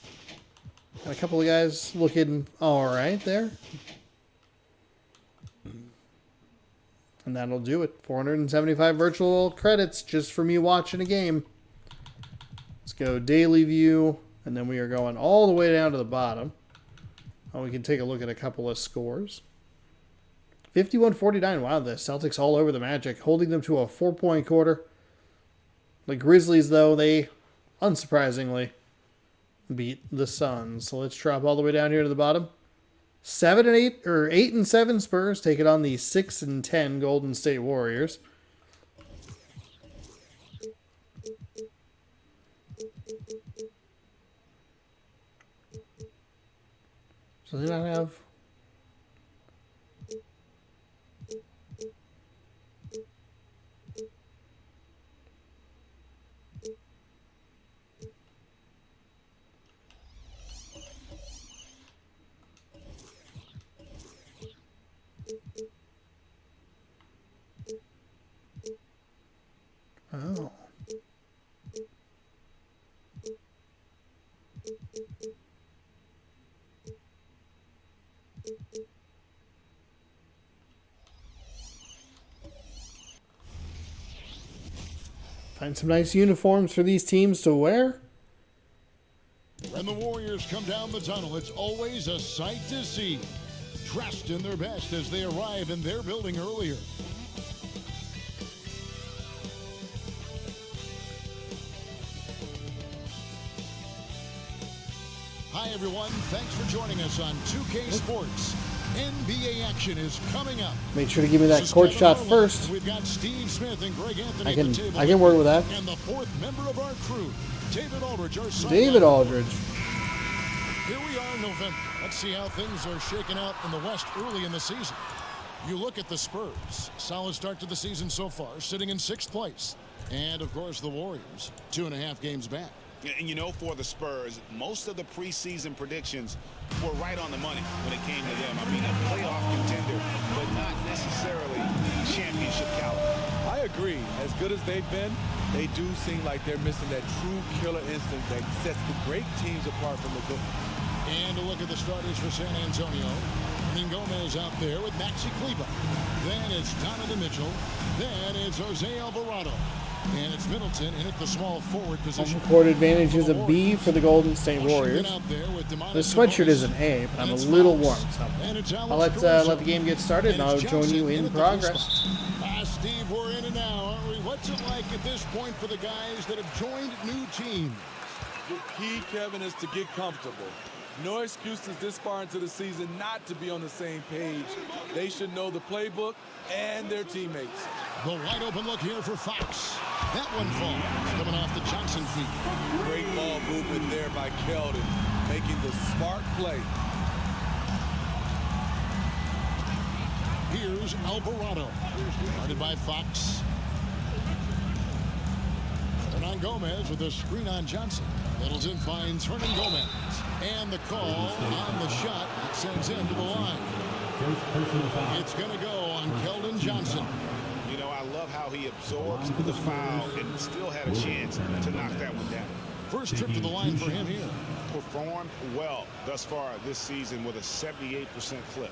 Got a couple of guys looking all right there. And that'll do it. 475 virtual credits just for me watching a game. Let's go daily view. And then we are going all the way down to the bottom. Oh, we can take a look at a couple of scores. 51-49. Wow, the Celtics all over the Magic, holding them to a 4-point quarter. The Grizzlies, though, they, unsurprisingly, beat the Suns. So let's drop all the way down here to the bottom. 8-7 Spurs take it on the 6-10 Golden State Warriors. So they don't have. Oh. Find some nice uniforms for these teams to wear. When the Warriors come down the tunnel, it's always a sight to see. Dressed in their best as they arrive in their building earlier. Hi, everyone. Thanks for joining us on 2K Sports. NBA action is coming up. Make sure to give me that court shot first. We've got Steve Smith and Greg Anthony I can at the table. I can work with that. And the fourth member of our crew, David Aldridge. David Aldridge. Here we are in November. Let's see how things are shaking out in the West early in the season. You look at the Spurs. Solid start to the season so far, sitting in 6th place. And, of course, the Warriors, 2.5 games back. And you know, for the Spurs, most of the preseason predictions were right on the money when it came to them. I mean, a playoff contender, but not necessarily championship caliber. I agree. As good as they've been, they do seem like they're missing that true killer instinct that sets the great teams apart from the good ones. And a look at the starters for San Antonio. Hernan Gomez out there with Maxi Kleber. Then it's Donovan Mitchell. Then it's Jose Alvarado. And it's Middleton in at the small forward position. Home court advantage is a B for the Golden State Warriors. The sweatshirt is an A, but I'm a little warm, so I'll let the game get started, and I'll join you in progress. Steve, we're in it now, aren't we? What's it like at this point for the guys that have joined new teams? The key, Kevin, is to get comfortable. No excuses this far into the season not to be on the same page. They should know the playbook and their teammates. The wide open look here for Fox. That one falls, coming off the Johnson feet. Great ball movement there by Keldon, making the smart play. Here's Alvarado, guarded by Fox. Hernan Gomez with a screen on Johnson. Middleton finds Hernan Gomez. And the call on the shot that sends him to the line. It's going to go on Keldon Johnson. You know, I love how he absorbs the foul and still had a chance to knock that one down. First trip to the line for him here. Performed well thus far this season with a 78% clip.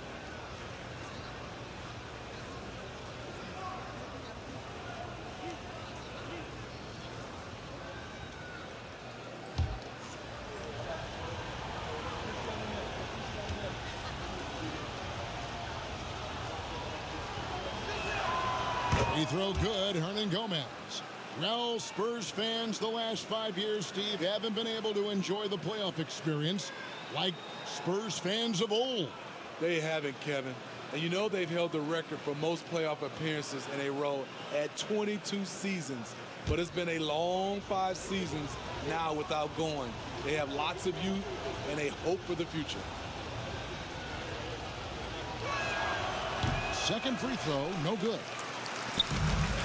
Free throw good, Hernan Gomez. Well, Spurs fans the last 5 years, Steve, haven't been able to enjoy the playoff experience like Spurs fans of old. They haven't, Kevin. And you know they've held the record for most playoff appearances in a row at 22 seasons. But it's been a long 5 seasons now without going. They have lots of youth and a hope for the future. Second free throw, no good.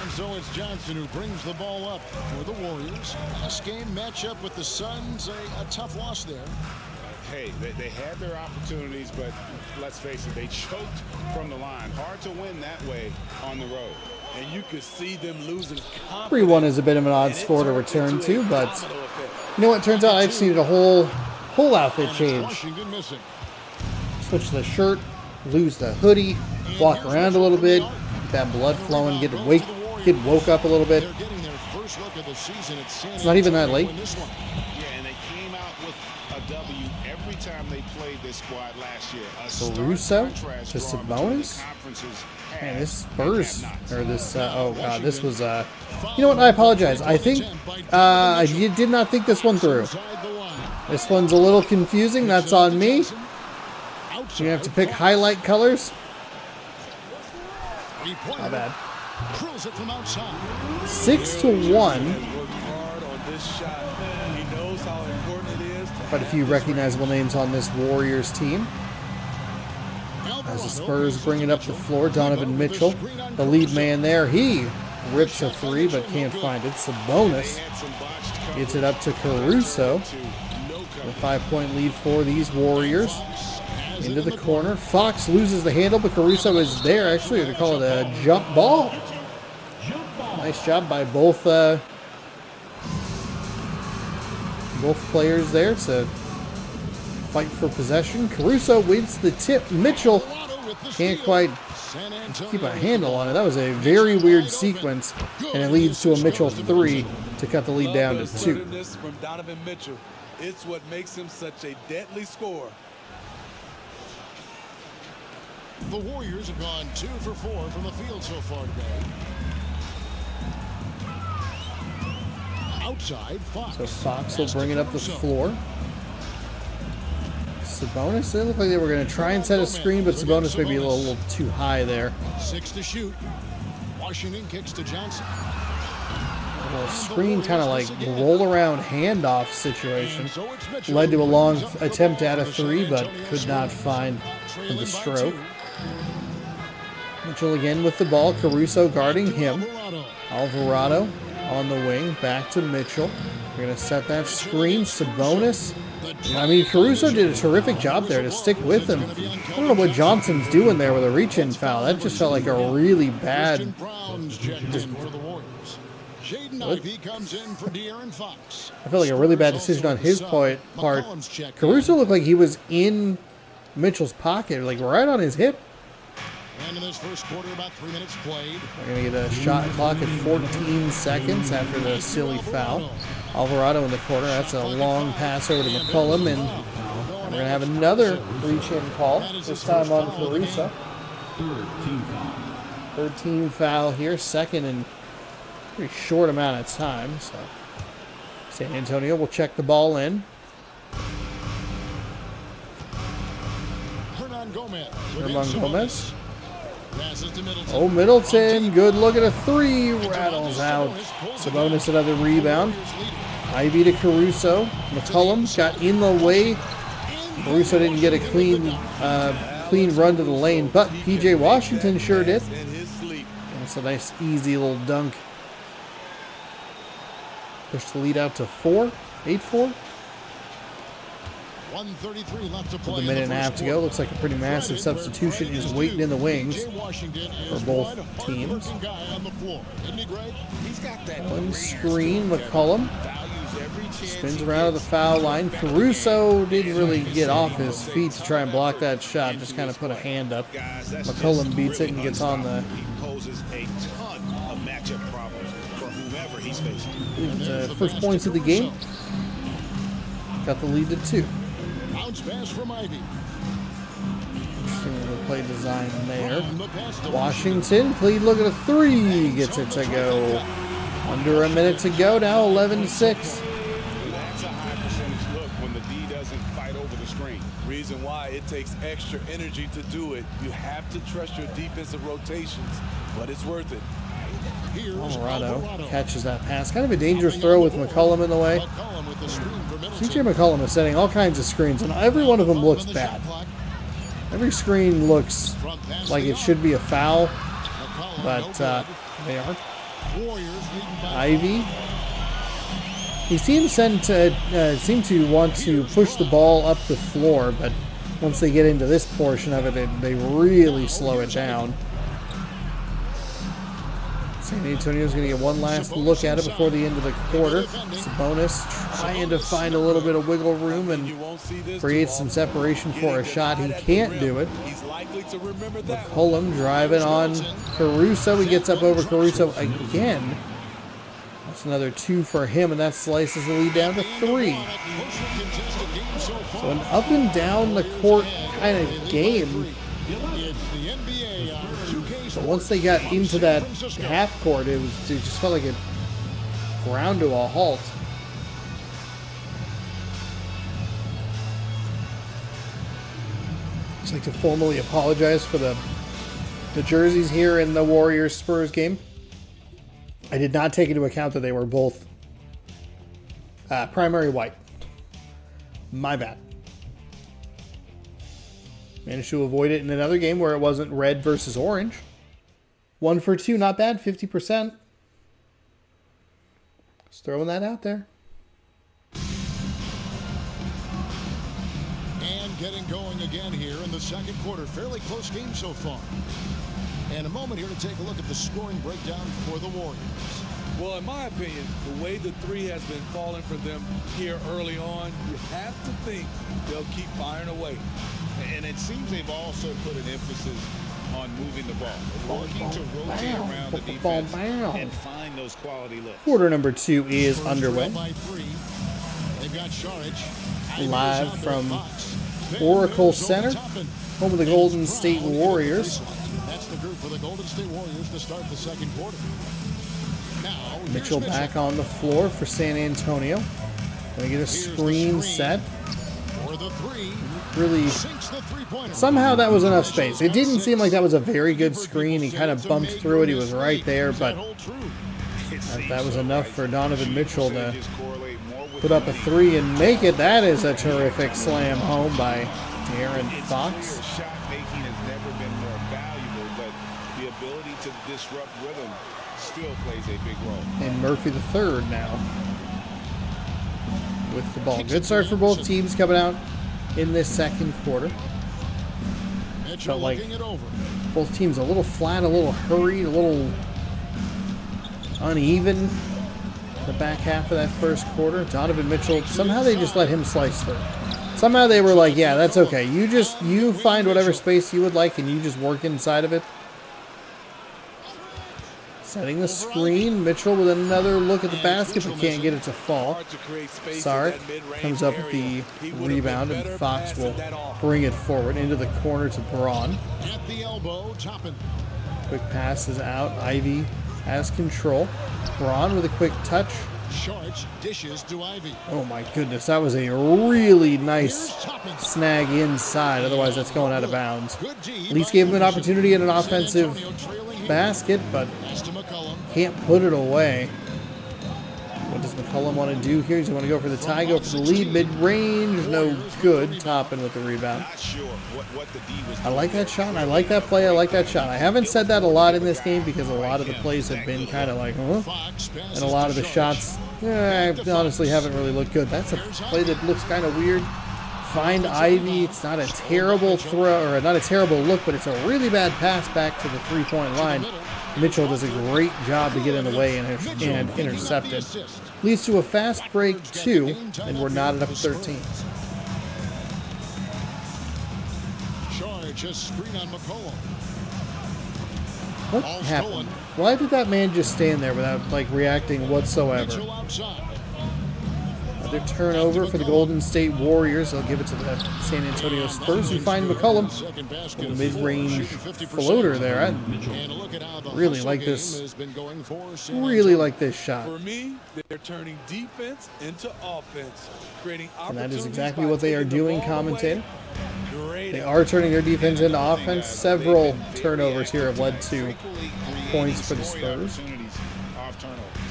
And so it's Johnson who brings the ball up for the Warriors. Last game matchup with the Suns, a tough loss there. Hey, they had their opportunities, but let's face it, they choked from the line. Hard to win that way on the road. And you could see them losing confidence. 3-1 is a bit of an odd score to return to, but you know what? Turns out I just needed a whole outfit change. Switch the shirt, lose the hoodie, walk around a little bit, get that blood flowing, get woke up a little bit. It's not even that late. Yeah, and they came out with a W every time they played this squad last year. Caruso to Sabonis. Man, this Spurs, or this, oh god, this was, you know what, I apologize. I think, I did not think this one through. This one's a little confusing, that's on me. You're gonna have to pick highlight colors. Not bad. 6-1. Quite a few recognizable names on this Warriors team. As the Spurs bring it up the floor, Donovan Mitchell, the lead man there. He rips a three, but can't find it. Sabonis gets it up to Caruso. A 5-point lead for these Warriors. Into the corner. Fox loses the handle, but Caruso is there. Actually, they call it a jump ball. Nice job by both players there to fight for possession. Caruso wins the tip. Mitchell can't quite keep a handle on it. That was a very weird sequence, and it leads to a Mitchell three to cut the lead down to 2. From Donovan Mitchell. It's what makes him such a deadly scorer. The Warriors have gone 2 for 4 from the field so far today. Outside, Fox. So Fox will bring it up the floor. Sabonis, they look like they were going to try and set a screen, but Sabonis may be a little too high there. 6 to shoot. Washington kicks to Johnson. A little screen kind of like roll around handoff situation. Led to a long attempt at a 3, but could not find the stroke. Mitchell again with the ball. Caruso guarding him. Alvarado on the wing. Back to Mitchell. We're going to set that screen. Sabonis. I mean, Caruso did a terrific job there to stick with him. I don't know what Johnson's doing there with a reach-in foul. That just felt like a really bad... I felt like a really bad decision on his part. Caruso looked like he was in Mitchell's pocket, like right on his hip. And in this first quarter, about 3 minutes played. We're going to get a shot clock at 14 seconds after the silly foul. Alvarado in the corner. That's a long pass over to McCollum, and we're going to have another reach-in call, this time on Caruso. Third team foul here, second in a pretty short amount of time. So San Antonio will check the ball in. Hernan Gomez. Hernan Gomez. Passes to Middleton. Oh, Middleton. Good look at a three. Rattles out. Sabonis another rebound. Ivy to Caruso. McCollum got in the way. Caruso didn't get a clean run to the lane, but PJ Washington sure did. That's a nice, easy little dunk. Push the lead out to 4. 8-4. 1:33 left to play. With a minute and a half to go. Looks like a pretty massive substitution is waiting in the wings for both teams. One screen, McCollum. Spins around to the foul line. Caruso didn't really get off his feet to try and block that shot. Just kind of put a hand up. McCollum beats it and gets on the... first points of the game. Got the lead to 2. Bounce pass from Ivy. Interesting little play design there. Washington, please look at a 3. Gets it to go. Under a minute to go now, 11-6. That's a high percentage look when the D doesn't fight over the screen. Reason why it takes extra energy to do it. You have to trust your defensive rotations, but it's worth it. Alvarado catches that pass. Kind of a dangerous throw with McCollum in the way. CJ McCollum is setting all kinds of screens, and every one of them looks bad. Every screen looks like it should be a foul, but they aren't. Ivy. He seems to want to push the ball up the floor, but once they get into this portion of it, they really slow it down. San Antonio's going to get one last look at it before the end of the quarter. Sabonis trying to find a little bit of wiggle room and create some separation for a shot. He can't do it. McCollum driving on Caruso. He gets up over Caruso again. That's another 2 for him, and that slices the lead down to 3. So an up and down the court kind of game. But once they got into that half court, it just felt like it ground to a halt. I'd like to formally apologize for the jerseys here in the Warriors-Spurs game. I did not take into account that they were both primary white. My bad. Managed to avoid it in another game where it wasn't red versus orange. 1 for 2, not bad, 50%. Just throwing that out there. And getting going again here in the second quarter. Fairly close game so far. And a moment here to take a look at the scoring breakdown for the Warriors. Well, in my opinion, the way the 3 has been falling for them here early on, you have to think they'll keep firing away. And it seems they've also put an emphasis on moving the ball, working to rotate around the defense and find those quality looks. Quarter number 2 is underway. They've got Live from Oracle Center, home of the Golden State Warriors. That's the group for the Golden State Warriors to start the second quarter. Now, Mitchell back on the floor for San Antonio. Gonna get a screen set. For the 3. Really, somehow that was enough space. It didn't seem like that was a very good screen. He kind of bumped through it. He was right there, but that was enough for Donovan Mitchell to put up a 3 and make it. That is a terrific slam home by De'Aaron Fox. Shot making has never been more valuable, but the ability to disrupt rhythm still plays a big role. And Murphy the third now with the ball. Good start for both teams coming out in this second quarter. Felt like both teams a little flat, a little hurried, a little uneven the back half of that first quarter. Donovan Mitchell, somehow they just let him slice through. Somehow they were like, yeah, that's okay. You find whatever space you would like and you just work inside of it. Setting the screen. Mitchell with another look at the basket, but can't get it to fall. Sark comes up with the rebound, and Fox will bring it forward into the corner to Braun. At the elbow, Toppin. Quick pass is out. Ivy has control. Braun with a quick touch. Short dishes to Ivy. Oh my goodness, that was a really nice snag inside. Otherwise, that's going out of bounds. At least gave him an opportunity at an offensive basket, but can't put it away. What does McCollum want to do here? Does he want to go for the tie, go for the lead, mid-range? No good. Toppin with the rebound. I like that shot. I like that play. I like that shot. I haven't said that a lot in this game because a lot of the plays have been kind of like, huh? And a lot of the shots, I honestly haven't really looked good. That's a play that looks kind of weird. Find Ivy. It's not a terrible throw, or not a terrible look, but it's a really bad pass back to the three-point line. Mitchell does a great job to get in the way and intercept it. Leads to a fast break 2, and we're knotted up at 13. Charge a screen on McCollum. What happened? Why did that man just stand there without reacting whatsoever? Another turnover for the Golden State Warriors. They'll give it to the San Antonio Spurs, who find McCollum. A mid-range floater there. I really like this. Really like this shot. For me, they're turning defense into offense, creating and that is exactly what they are doing, commentator. They are turning their defense into offense. Several turnovers here have led to points for the Spurs.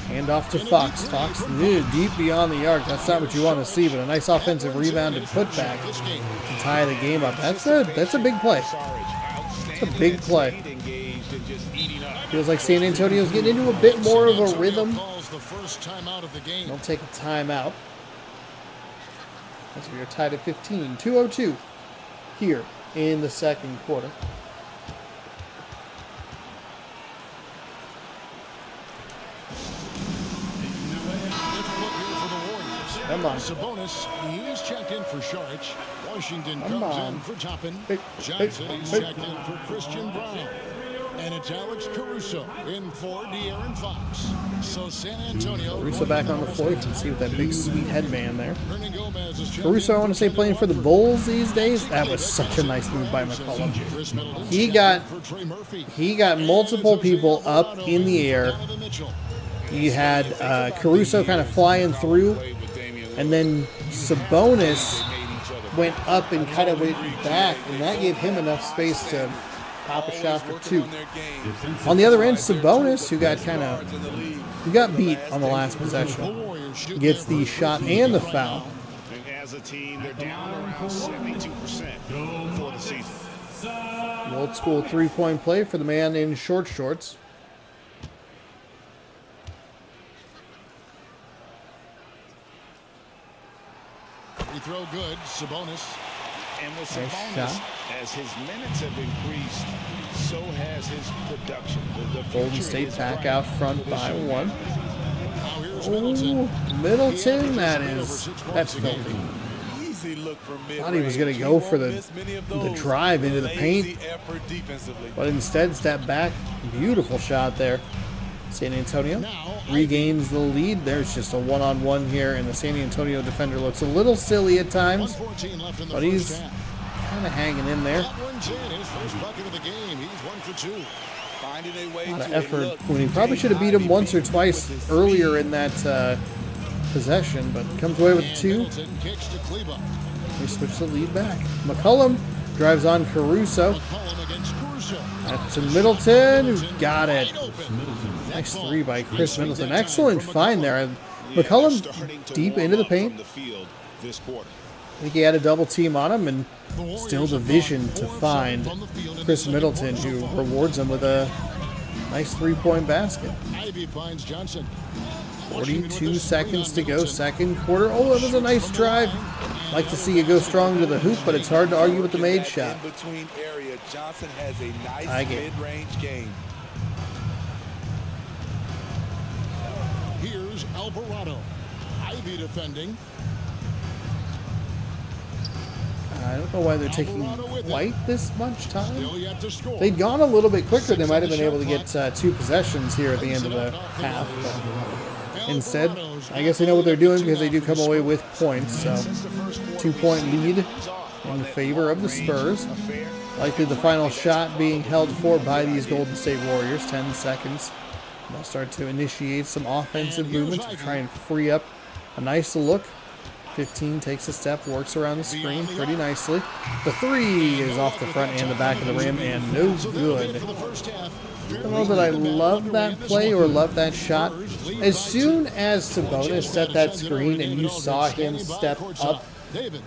Hand off to Fox. Fox deep beyond the arc. That's not what you want to see, but a nice offensive rebound and putback to tie the game up. That's a big play. That's a big play. Feels like San Antonio's getting into a bit more of a rhythm. They'll take a timeout. As we are tied at 15. 2:02 here in the second quarter. Come on. Sabonis, he's checked in for Sharch. Washington comes in for Toppin. Johnson is checked in for Christian Brown. And it's Alex Caruso in for De'Aaron Fox. So San Antonio. Caruso back on the floor. You can see with that big sweet headband there. Caruso, I want to say, playing for the Bulls these days. That was such a nice move by McCollum. He got multiple people up in the air. You had Caruso kind of flying through, and then Sabonis went up and kind of went back, and that gave him enough space to pop a shot for 2. On the other end, Sabonis, who got beat on the last possession, gets the shot and the foul. As a team, they're down around 72% for the season. The old school three-point play for the man in short shorts. Free throw good, Sabonis. And with Sabonis, as his minutes have increased, so has his production. Golden State back out front by 1. Middleton, that's filthy. Thought he was going to go for the drive into the paint, but instead step back. Beautiful shot there. San Antonio regains the lead. There's just a one-on-one here, and the San Antonio defender looks a little silly at times, but he's kind of hanging in there. A lot of effort when he probably should have beat him once or twice earlier in that possession, but comes away with 2. We switch the lead back. McCollum drives on Caruso. That's to Middleton, who got it. Nice 3 by Chris Middleton. Excellent find there. McCollum deep into the paint. I think he had a double team on him, and still the vision to find Chris Middleton, who rewards him with a nice 3-point basket. 42 seconds to go, second quarter. Oh, it was a nice drive. Like to see it go strong to the hoop, but it's hard to argue with the made shot. Johnson has a nice mid-range game. Here's Alvarado. Ivy defending. I don't know why they're taking quite this much time. They'd gone a little bit quicker. They might have been able to get 2 possessions here at the end of the half. But instead, I guess they know what they're doing because they do come away with points. So 2-point lead in favor of the Spurs. Likely the final shot being held for by these Golden State Warriors. 10 seconds They'll start to initiate some offensive movement to try and free up a nice look. 15 takes a step, works around the screen pretty nicely. The three is off the front and the back of the rim, and no good. I don't know that I love that play or love that shot. As soon as Sabonis set that screen and you saw him step up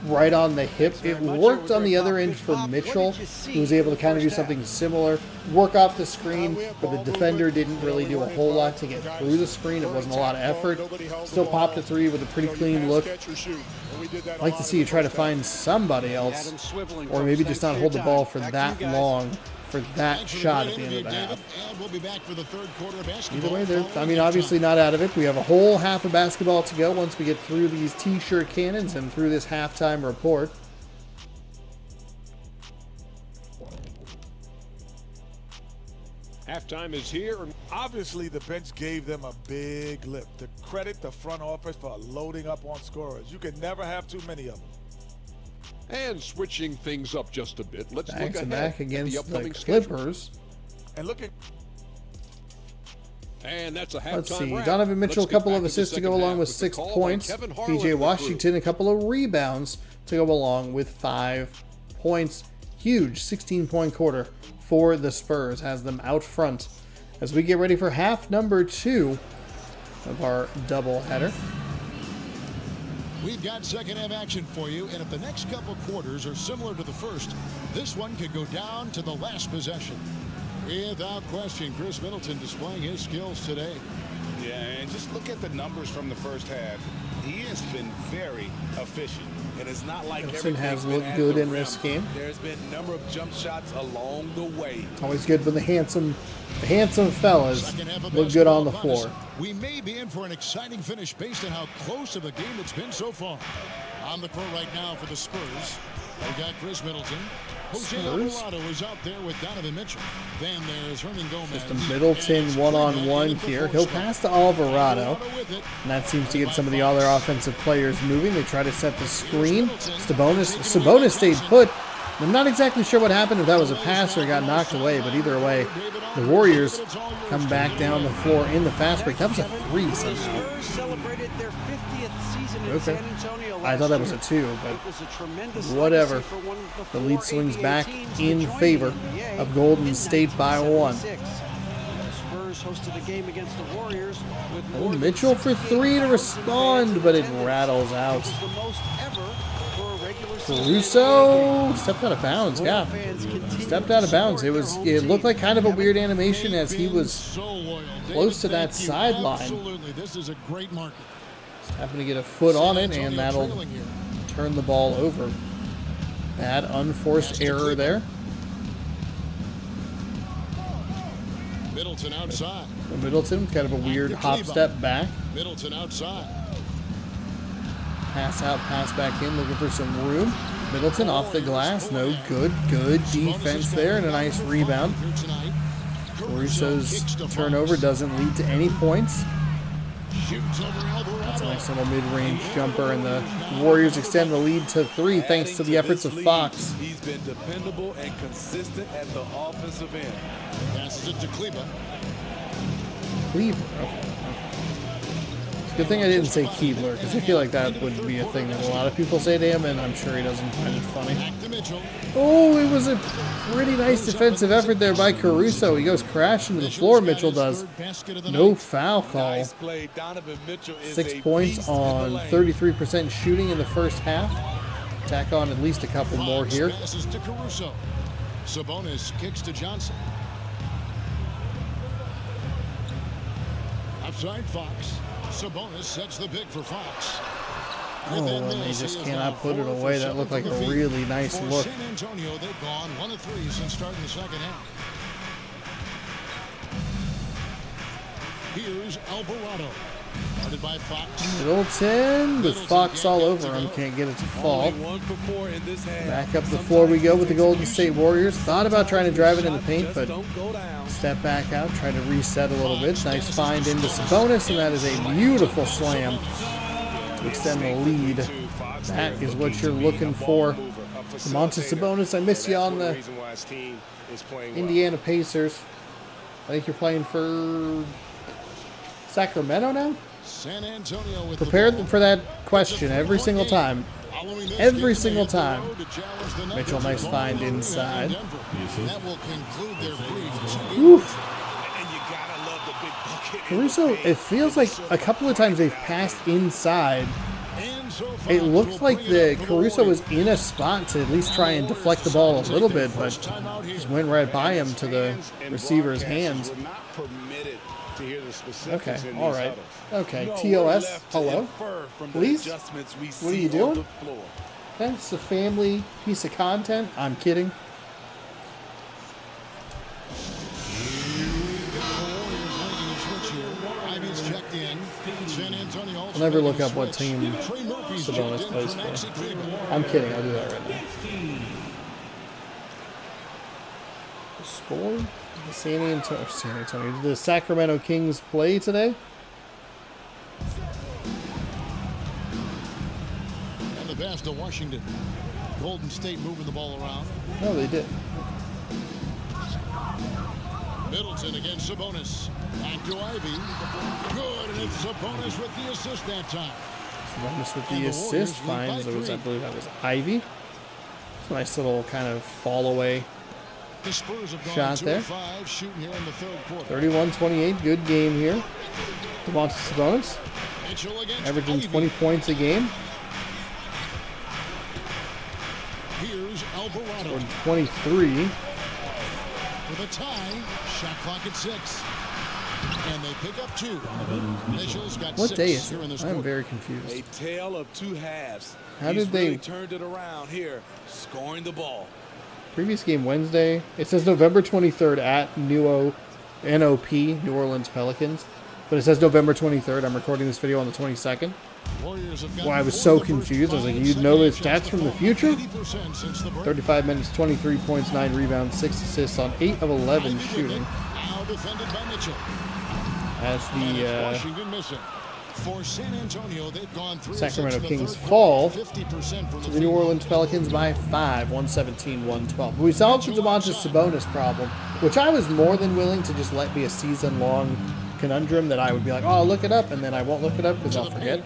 right on the hip, it worked on the other end for Mitchell, who was able to kind of do something similar, work off the screen, but the defender didn't really do a whole lot to get through the screen. It wasn't a lot of effort. Still popped a three with a pretty clean look. I'd like to see you try to find somebody else, or maybe just not hold the ball for that long for that shot at the end of the half. Either way, they're, I mean, obviously not out of it. We have a whole half of basketball to go once we get through these t-shirt cannons and through this halftime report. Halftime is here. Obviously, the bench gave them a big lift. To credit the front office for loading up on scorers. You can never have too many of them. And switching things up just a bit, let's Back look to ahead back at the against the upcoming Clippers. And look at. And that's a halftime Let's see. wrap. Donovan Mitchell, a Let's get couple back of to the assists to second go along half with the 6 call by points. Kevin Harlan PJ with Washington, a couple of rebounds to go along with 5 points. Huge 16-point quarter for the Spurs, has them out front as we get ready for half number 2 of our doubleheader. We've got second half action for you, and if the next couple quarters are similar to the first, this one could go down to the last possession. Without question, Chris Middleton displaying his skills today. Yeah, and just look at the numbers from the first half. He has been very efficient. And it's not like Middleton has looked good in this game. There's been a number of jump shots along the way. Always good when the handsome fellas look good on the floor. We may be in for an exciting finish based on how close of a game it's been so far. On the court right now for the Spurs, they've got Chris Middleton. Jose Alvarado is out there with Donovan Mitchell. Then there's Hernan Gomez. Just a Middleton one-on-one here. He'll pass to Alvarado, and that seems to get some of the other offensive players moving. They try to set the screen. Sabonis stayed put. I'm not exactly sure what happened, if that was a pass or got knocked away, but either way, the Warriors come back down the floor in the fast break. That was a 3 somehow. Okay. I thought that was a 2, but whatever. The lead swings back in favor of Golden State by 1. Oh, Mitchell for 3 to respond, but it rattles out. Caruso stepped out of bounds. Yeah, stepped out of bounds. It looked like kind of a weird animation as he was close to that sideline. Absolutely, this is a great market. Just happened to get a foot on it, and that'll turn the ball over. Bad unforced error there. Middleton outside. Middleton, kind of a weird hop step back. Middleton outside. Pass out, pass back in, looking for some room. Middleton off the glass, no good. Good defense there, and a nice rebound. Caruso's turnover doesn't lead to any points. That's a nice little mid-range jumper, and the Warriors extend the lead to 3 thanks to the efforts of Fox. He's been dependable and consistent at the offensive end. Passes it to Kleber. Kleber, okay. Good thing I didn't say Keebler, because I feel like that would be a thing that a lot of people say to him, and I'm sure he doesn't find it funny. Oh, it was a pretty nice defensive effort there by Caruso. He goes crashing to the floor, Mitchell does. No foul call. 6 points on 33% shooting in the first half. Tack on at least a couple more here. Passes to Caruso. Sabonis kicks to Johnson. Outside Fox. Sabonis sets the pick for Fox. Oh, and they just cannot put it away. That looked like a really nice look. San Antonio, they've gone 1 of 3 since starting the second half. Here's Alvarado. Guarded by Fox. Middleton with Fox all over him. Can't get it to fall. Back up the floor we go with the Golden State Warriors. Thought about trying to drive it in the paint, but step back out, try to reset a little bit. Nice find into Sabonis, and that is a beautiful slam to extend the lead. That is what you're looking for. Domantas Sabonis, I miss you on the Indiana Pacers. I think you're playing for Sacramento now? San Antonio with Prepared for that question every single time. Every single time. Mitchell, nice find inside. That will conclude their brief. Oof. And you gotta love the big bucket. Caruso, it feels like a couple of times they've passed inside. It looked like the Caruso was in a spot to at least try and deflect the ball a little bit, but just went right by him to the receiver's hands. Okay, all right. Okay, TOS, hello? Please? What are you doing? Okay, it's a family piece of content. I'm kidding. I'll never look up what team Sabonis plays for. I'm kidding, I'll do that right now. The score? The San Antonio. Did the Sacramento Kings play today? And the pass to Washington. Golden State moving the ball around. No, they did. Middleton against Sabonis. Back to Ivy. Good, and it's Sabonis with the assist that time. Sabonis with the assist finds, I believe that was Ivy. It's a nice little kind of fall away the Spurs have gone shot there. 5 shooting here in the third quarter. 31-28, good game here. Domantas Sabonis, averaging 20 points a game. Here's Alvarado. 23. With a tie, shot clock at 6. And they pick up 2. Mitchell's got what 6 day is here in this it? I'm quarter. very confused. A tale of 2 halves. How He's did they really turned it around here, scoring the ball. Previous game Wednesday. It says November 23rd at NOP, New Orleans Pelicans. But it says November 23rd. I'm recording this video on the 22nd. Well, I was so confused. I was like, you know the stats from the future? 35 minutes, 23 points, 9 rebounds, 6 assists on 8 of 11 shooting. Now defended by Mitchell. As the Washington missing. For San Antonio, they've gone 3 Sacramento in the Kings third fall quarter, 50% from to the New Orleans Pelicans by 5, 117-112. We solved the Domantas Sabonis problem, which I was more than willing to just let be a season-long conundrum that I would be like, oh, I'll look it up, and then I won't look it up because I'll forget.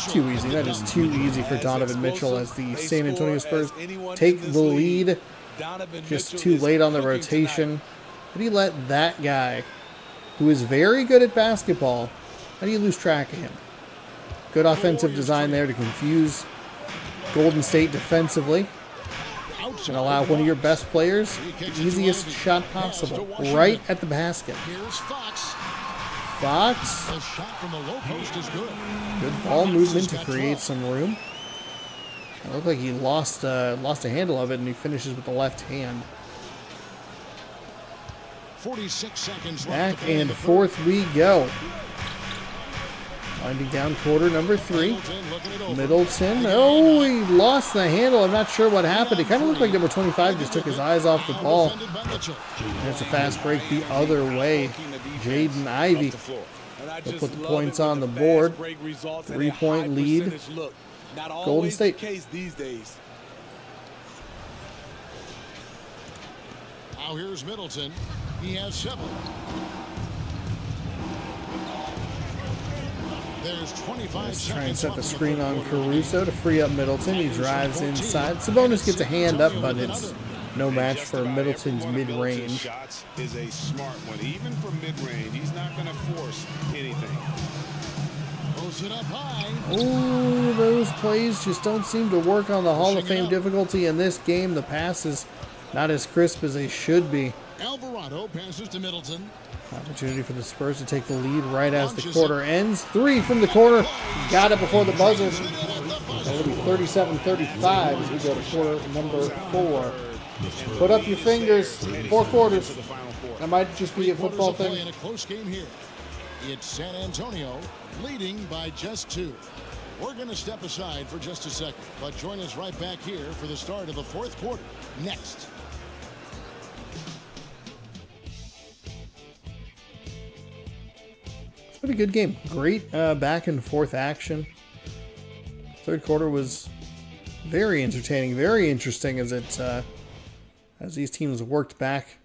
Too easy. That is too easy for Donovan Mitchell as the San Antonio Spurs take the lead. Just too late on the rotation. How do you let that guy, who is very good at basketball, how do you lose track of him? Good offensive design there to confuse Golden State defensively and allow one of your best players the easiest shot possible right at the basket. Fox. The shot from the low post is good. Good ball movement to create some room. It looked like he lost a handle of it, and he finishes with the left hand. 46 seconds Back left to play in and the forth we go. Winding down quarter number 3. Middleton. Oh, he lost the handle. I'm not sure what happened. It kind of looked like number 25 just took his eyes off the ball. And it's a fast break the other way. Jaden Ivey will put the points on the board. 3-point lead. Golden State. Now here's Middleton. He has 7. There's 25 Let's try and seconds set the left in screen third on quarter. Caruso to free up Middleton. He drives inside. Sabonis gets a hand up, but it's no match for Middleton's mid-range. Shots is a smart one. Even for mid-range, he's not going to force anything. Pulls it up high. Oh, those plays just don't seem to work on the Hall of Fame difficulty in this game. The pass is not as crisp as they should be. Alvarado passes to Middleton. Opportunity for the Spurs to take the lead right as the quarter ends. 3 from the corner. Got it before the buzzer. That'll be 37-35 as we go to quarter number 4. Put up your fingers. 4 quarters. That might just be a football thing. In a close game here. It's San Antonio leading by just 2. We're going to step aside for just a second, but join us right back here for the start of the 4th quarter next. Pretty good game. Great back and forth action. Third quarter was very entertaining, very interesting as these teams worked back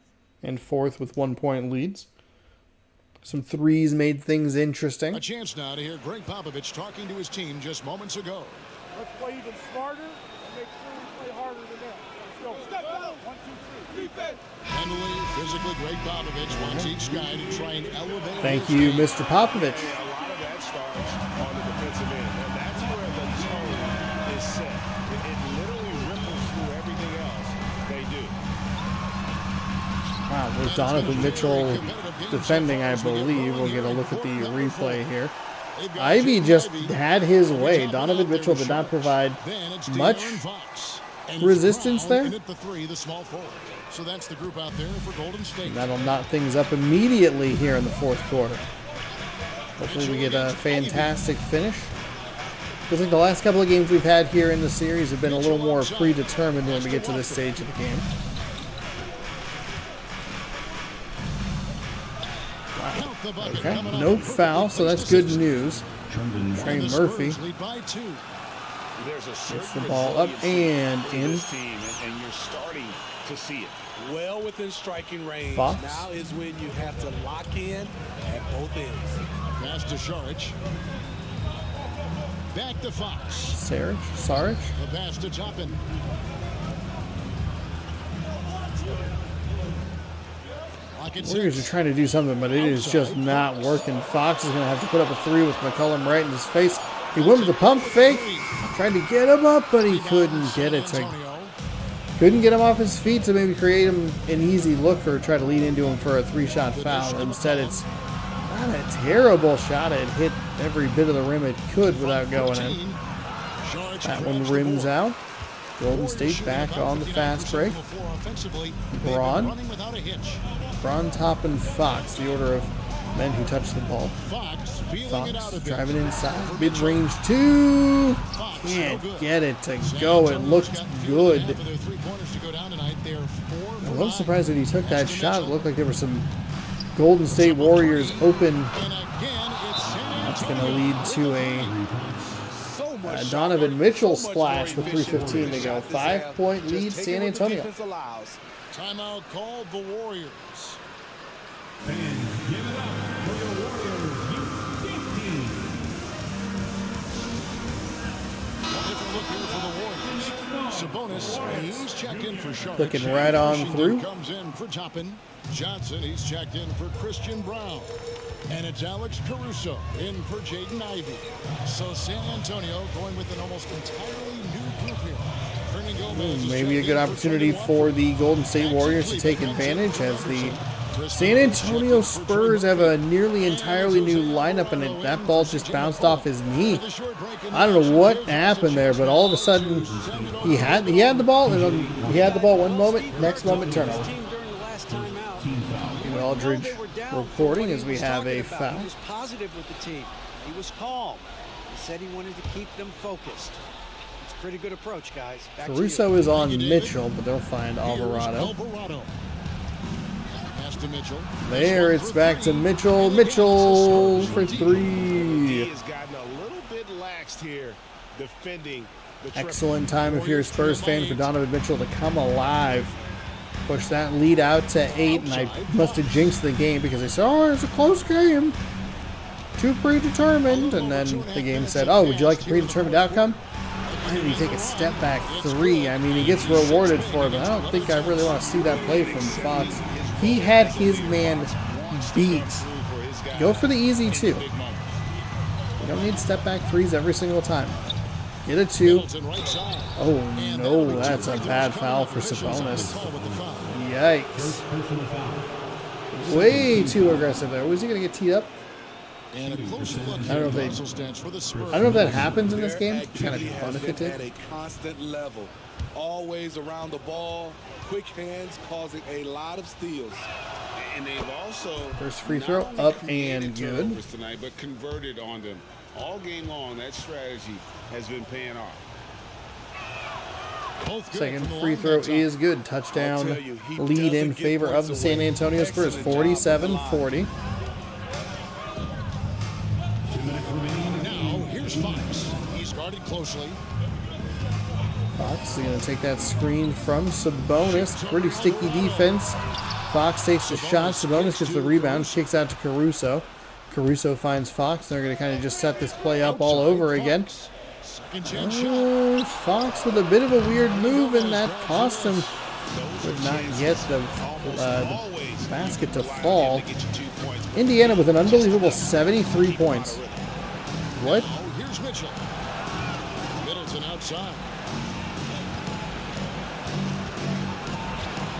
and forth with 1-point leads. Some threes made things interesting. A chance now to hear Greg Popovich talking to his team just moments ago. Let's play even smarter and make sure we play harder than that. Let's go. Step out. 1, 2, 3. Defense. Mentally, physically, Greg Popovich wants each guy to try and elevate. Thank you, Mr. Popovich. A lot of that starts on the defensive end, and that's where the tone is set. It literally ripples through everything else they do. Wow, with Donovan Mitchell defending, I believe. We'll get a look at the replay here. Ivy just had his way. Donovan Mitchell did not provide much resistance there. So that's the group out there for Golden State. That'll knot things up immediately here in the fourth quarter. Hopefully we get a fantastic finish. Feels like the last couple of games we've had here in the series have been a little more predetermined when we get to this stage of the game. Wow. Okay, no foul, so that's good news. Trey Murphy gets the ball up and in. And you're starting to see it. Well within striking range. Fox. Now is when you have to lock in at both ends. Pass to Saric. Back to Fox. Saric. The pass to Toppin. Warriors are trying to do something, but it is just not working. Fox is going to have to put up a three with McCollum right in his face. He went with the pump fake, trying to get him up, but he couldn't get it to. Couldn't get him off his feet to maybe create him an easy look or try to lead into him for a three-shot foul. Instead, it's not a terrible shot. It hit every bit of the rim it could without going in. That one rims out. Golden State back on the fast break. Braun, Toppin, Fox, the order of men who touch the ball. Fox driving inside. Mid-range two. Can't get it to go. It looked good. I'm a little surprised that he took that shot. It looked like there were some Golden State Warriors open. That's going to lead to a Donovan Mitchell splash with 3:15 to go. 5-point lead, San Antonio. Timeout called the Warriors. And give it up for the Warriors, 15. Different look here for the Warriors. Sabonis, he's checked in for Sharp. Clicking right on through. Comes in for Toppin. Johnson, he's checked in for Christian Brown. And it's Alex Caruso in for Jaden Ivey. So San Antonio going with an almost entirely new group here. Maybe a good opportunity for the Golden State Warriors to take advantage as the San Antonio Spurs have a nearly entirely new lineup, and that ball just bounced off his knee. I don't know what happened there, but all of a sudden he had the ball, and he had the ball one moment, next moment turnover. Aldridge reporting as we have a foul. He was positive with the team. He was calm. He said he wanted to keep them focused. It's a pretty good approach, guys. Caruso is on Mitchell, but they'll find Alvarado. There, it's back to Mitchell. Mitchell for three. He has gotten a little bit laxed here defending the excellent time if you're a Spurs fan for Donovan Mitchell to come alive. Push that lead out to 8, and I must have jinxed the game because I said, oh, it's a close game. Too predetermined. And then the game said, oh, would you like a predetermined outcome? Why did he take a step back three? I mean, he gets rewarded for it, but I don't think I really want to see that play from Fox. He had his man beat. Go for the easy two. You don't need step back threes every single time. Get a two. Oh, no, that's a bad foul for Sabonis. Yikes. Way too aggressive there. Was he going to get teed up? I don't know if that happens in this game. It's kind of fun if it did. At a constant level. Always around the ball. Quick hands causing a lot of steals. And they've also first free throw up and good tonight, but converted on them. All game long, that strategy has been paying off. Second free throw is good. Touchdown lead in favor of the San Antonio Spurs, 47-40. Now, here's Fox. He's guarded closely. Fox is going to take that screen from Sabonis. Pretty sticky defense Fox takes the shot. Sabonis gets the rebound, kicks out to Caruso. Caruso finds Fox. They're going to kind of just set this play up all over again. Fox with a bit of a weird move, and that cost him. Would not get the basket to fall. Indiana with an unbelievable 73 points. What? Here's Mitchell. Middleton outside.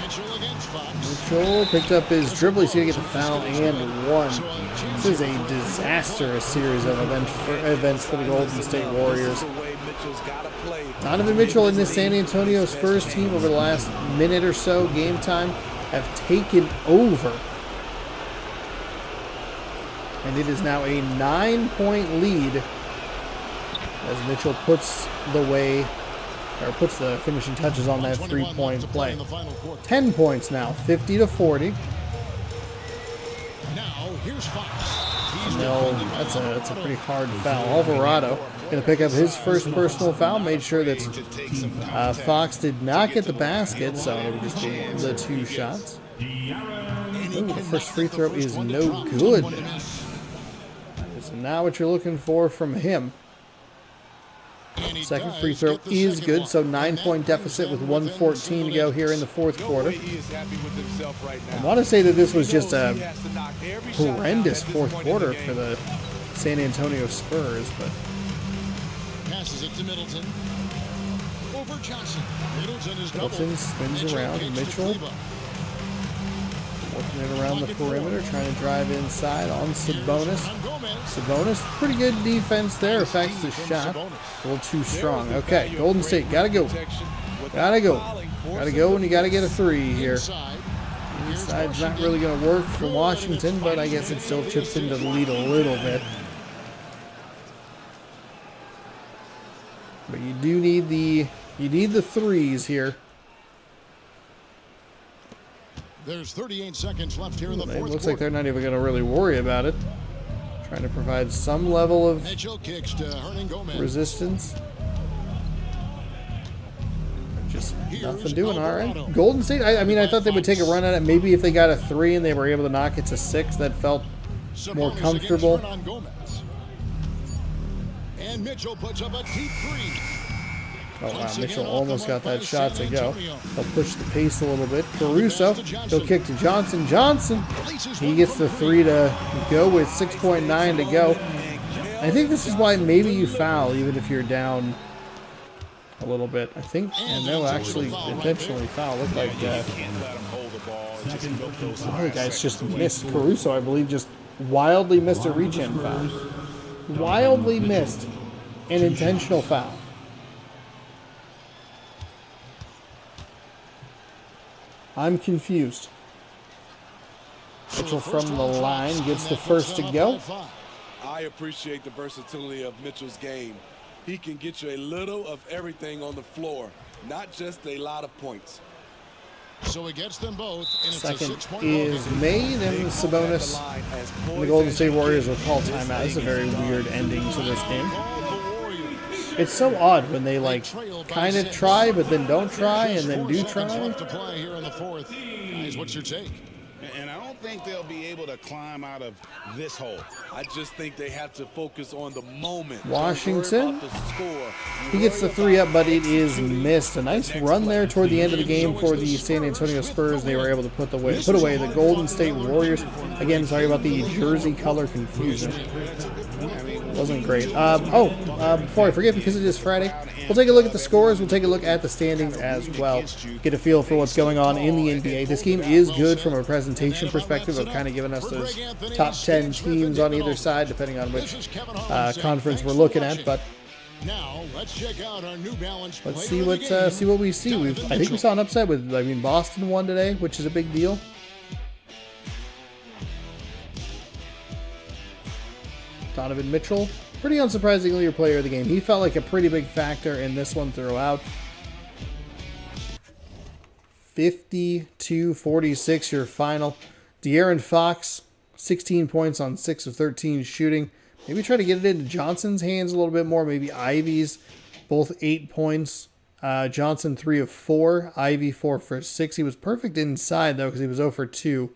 Mitchell against Fox. Mitchell picked up his dribble. He's going to get the foul and one. This is a disastrous series of events for the Golden State Warriors. Donovan Mitchell and this San Antonio Spurs team over the last minute or so game time have taken over. And it is now a 9-point lead as Mitchell puts the finishing touches on that 3-point play. 10 points now, 50-40. Now here's Fox. No, that's a pretty hard foul. Alvarado going to pick up his first personal foul. Made sure that Fox did not get the basket, so it would just be the 2 shots. Ooh, the first free throw is no good. So now what you're looking for from him. Second free throw is good, so 9-point deficit with 1:14 to go here in the fourth quarter. I want to say that this was just a horrendous fourth quarter for the San Antonio Spurs, but passes it to Middleton. Over Johnson. Middleton spins around. Mitchell working it around the perimeter, trying to drive inside on Sabonis. Sabonis, pretty good defense there. Affects the shot. A little too strong. Okay, Golden State, gotta go. Gotta go. Gotta go, and you gotta get a 3 here. Inside's not really going to work for Washington, but I guess it still chips into the lead a little bit. But you do need the 3s here. There's 38 seconds left here in the fourth quarter. Looks like they're not even going to really worry about it. Trying to provide some level of resistance. Just nothing doing. All right. Golden State, I mean, I thought they would take a run at it. Maybe if they got a 3 and they were able to knock it to 6, that felt more comfortable. And Mitchell puts up a deep 3. Oh, wow, Mitchell almost got that shot to go. They'll push the pace a little bit. Caruso, he'll kick to Johnson. Johnson, he gets the 3 to go with 6.9 to go. I think this is why maybe you foul even if you're down a little bit. I think, and they'll actually intentionally foul. Look like the guys just missed. Caruso, I believe, just wildly missed a reach-in foul. Wildly missed an intentional foul. I'm confused. Mitchell from the line gets the first to go. I appreciate the versatility of Mitchell's game. He can get you a little of everything on the floor, not just a lot of points. So he gets them both. And second is made, and Sabonis and the Golden State Warriors will call timeout. This is a very weird ending to this game. It's so odd when they like kind of try, but then don't try, and then do try. To play here in the fourth. Guys, what's your take? And I don't think they'll be able to climb out of this hole. I just think they have to focus on the moment. Washington, he gets the 3 up, but it is missed. A nice run there toward the end of the game for the San Antonio Spurs. They were able to put away the Golden State Warriors. Again, sorry about the jersey color confusion. Wasn't great. Before I forget, because it is Friday, we'll take a look at the scores. We'll take a look at the standings as well. Get a feel for what's going on in the NBA. This game is good from a presentation perspective of kind of giving us those top 10 teams on either side, depending on which conference we're looking at. But now let's check out our New Balance. Let's see what we see. I think we saw an upset with Boston won today, which is a big deal. Donovan Mitchell, pretty unsurprisingly your player of the game. He felt like a pretty big factor in this one throughout. 52-46 your final. De'Aaron Fox, 16 points on 6 of 13 shooting. Maybe try to get it into Johnson's hands a little bit more. Maybe Ivy's, both 8 points. Johnson 3 of 4. Ivy 4 for 6. He was perfect inside, though, because he was 0 for 2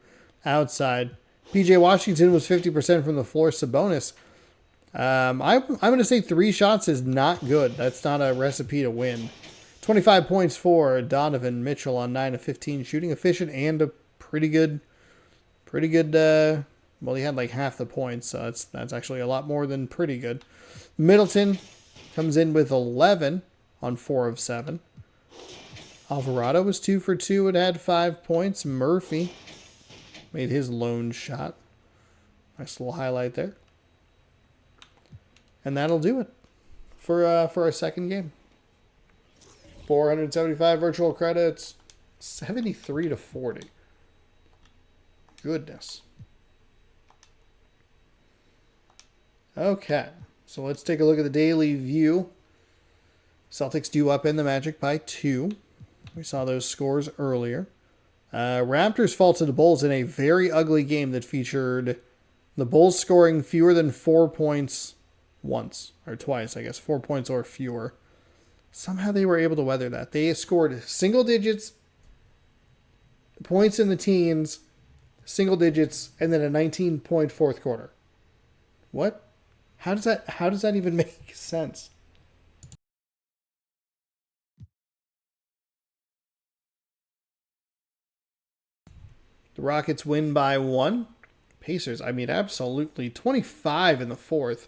outside. PJ Washington was 50% from the floor. Sabonis. I'm going to say 3 shots is not good. That's not a recipe to win. 25 points for Donovan Mitchell on 9 of 15 shooting. Efficient and a pretty good, well, he had like half the points, so that's actually a lot more than pretty good. Middleton comes in with 11 on 4 of 7. Alvarado was 2 for 2 and had 5 points. Murphy made his lone shot. Nice little highlight there. And that'll do it for our second game. 475 virtual credits. 73 to 40. Goodness. Okay, so let's take a look at the daily view. Celtics do up in the Magic by 2. We saw those scores earlier. Raptors fall to the Bulls in a very ugly game that featured the Bulls scoring fewer than 4 points once, or twice, I guess, 4 points or fewer. Somehow they were able to weather that. They scored single digits, points in the teens, single digits, and then a 19-point fourth quarter. What? How does that even make sense? The Rockets win by 1. Pacers, I mean, absolutely 25 in the fourth.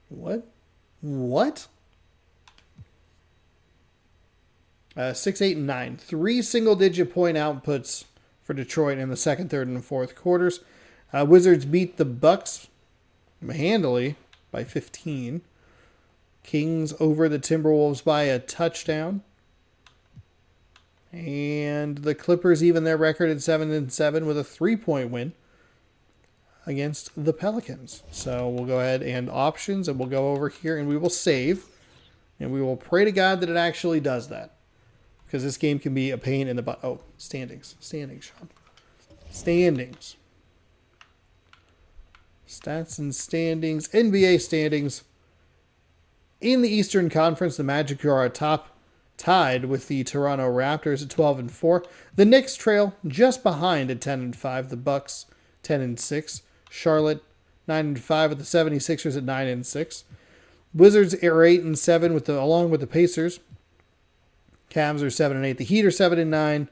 What? 6, 8, and 9. 3 single-digit point outputs for Detroit in the second, third, and fourth quarters. Wizards beat the Bucks handily by 15. Kings over the Timberwolves by a touchdown. And the Clippers even their record at 7-7 with a 3-point win against the Pelicans. So we'll go ahead and options, and we'll go over here, and we will save. And we will pray to God that it actually does that. Because this game can be a pain in the butt. Oh, standings. Standings, Sean. Standings. Stats and standings. NBA standings. In the Eastern Conference, the Magic are atop, tied with the Toronto Raptors at 12-4. The Knicks trail just behind at 10-5. The Bucks 10-6. Charlotte 9-5 with the 76ers at 9-6. Wizards are 8-7 along with the Pacers. Cavs are 7-8. The Heat are 7-9.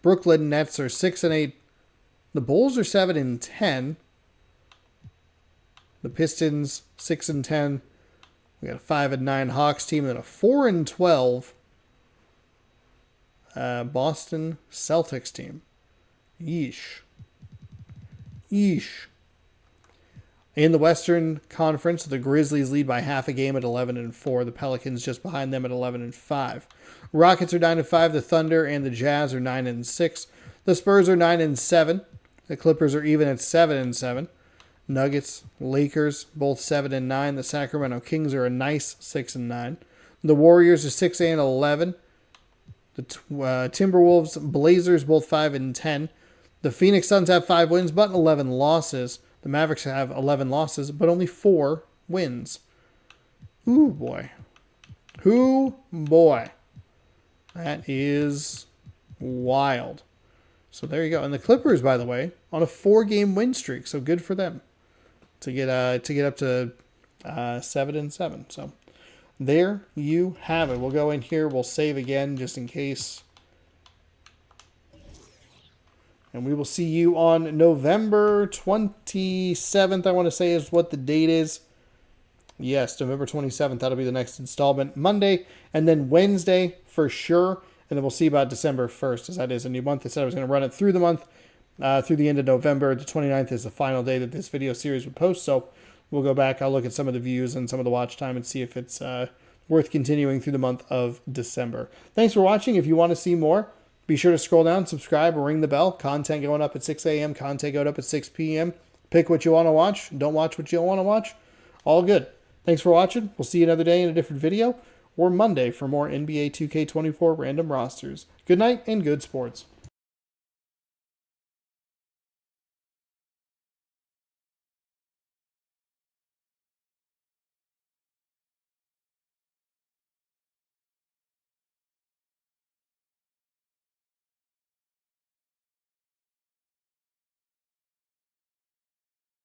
Brooklyn Nets are 6-8. The Bulls are 7-10. The Pistons 6-10. We got a 5-9 Hawks team, and then a 4-12 Boston Celtics team. Yeesh. In the Western Conference, the Grizzlies lead by half a game at 11-4. The Pelicans just behind them at 11-5. Rockets are 9-5. The Thunder and the Jazz are 9-6. The Spurs are 9-7. The Clippers are even at 7-7. Nuggets, Lakers, both 7-9. The Sacramento Kings are a nice 6-9. The Warriors are 6-11. The Timberwolves, Blazers, both 5-10. The Phoenix Suns have 5 wins, but 11 losses. The Mavericks have 11 losses, but only 4 wins. Ooh, boy. That is wild. So there you go. And the Clippers, by the way, on a 4-game win streak. So good for them to get up to 7-7. So there you have it. We'll go in here. We'll save again just in case. And we will see you on November 27th, I want to say is what the date is. Yes, November 27th. That'll be the next installment. Monday and then Wednesday for sure. And then we'll see about December 1st, as that is a new month. I said I was going to run it through the month, through the end of November. The 29th is the final day that this video series would post. So we'll go back. I'll look at some of the views and some of the watch time and see if it's worth continuing through the month of December. Thanks for watching. If you want to see more, be sure to scroll down, subscribe, or ring the bell. Content going up at 6 a.m., content going up at 6 p.m. Pick what you want to watch. Don't watch what you don't want to watch. All good. Thanks for watching. We'll see you another day in a different video, or Monday for more NBA 2K24 random rosters. Good night and good sports.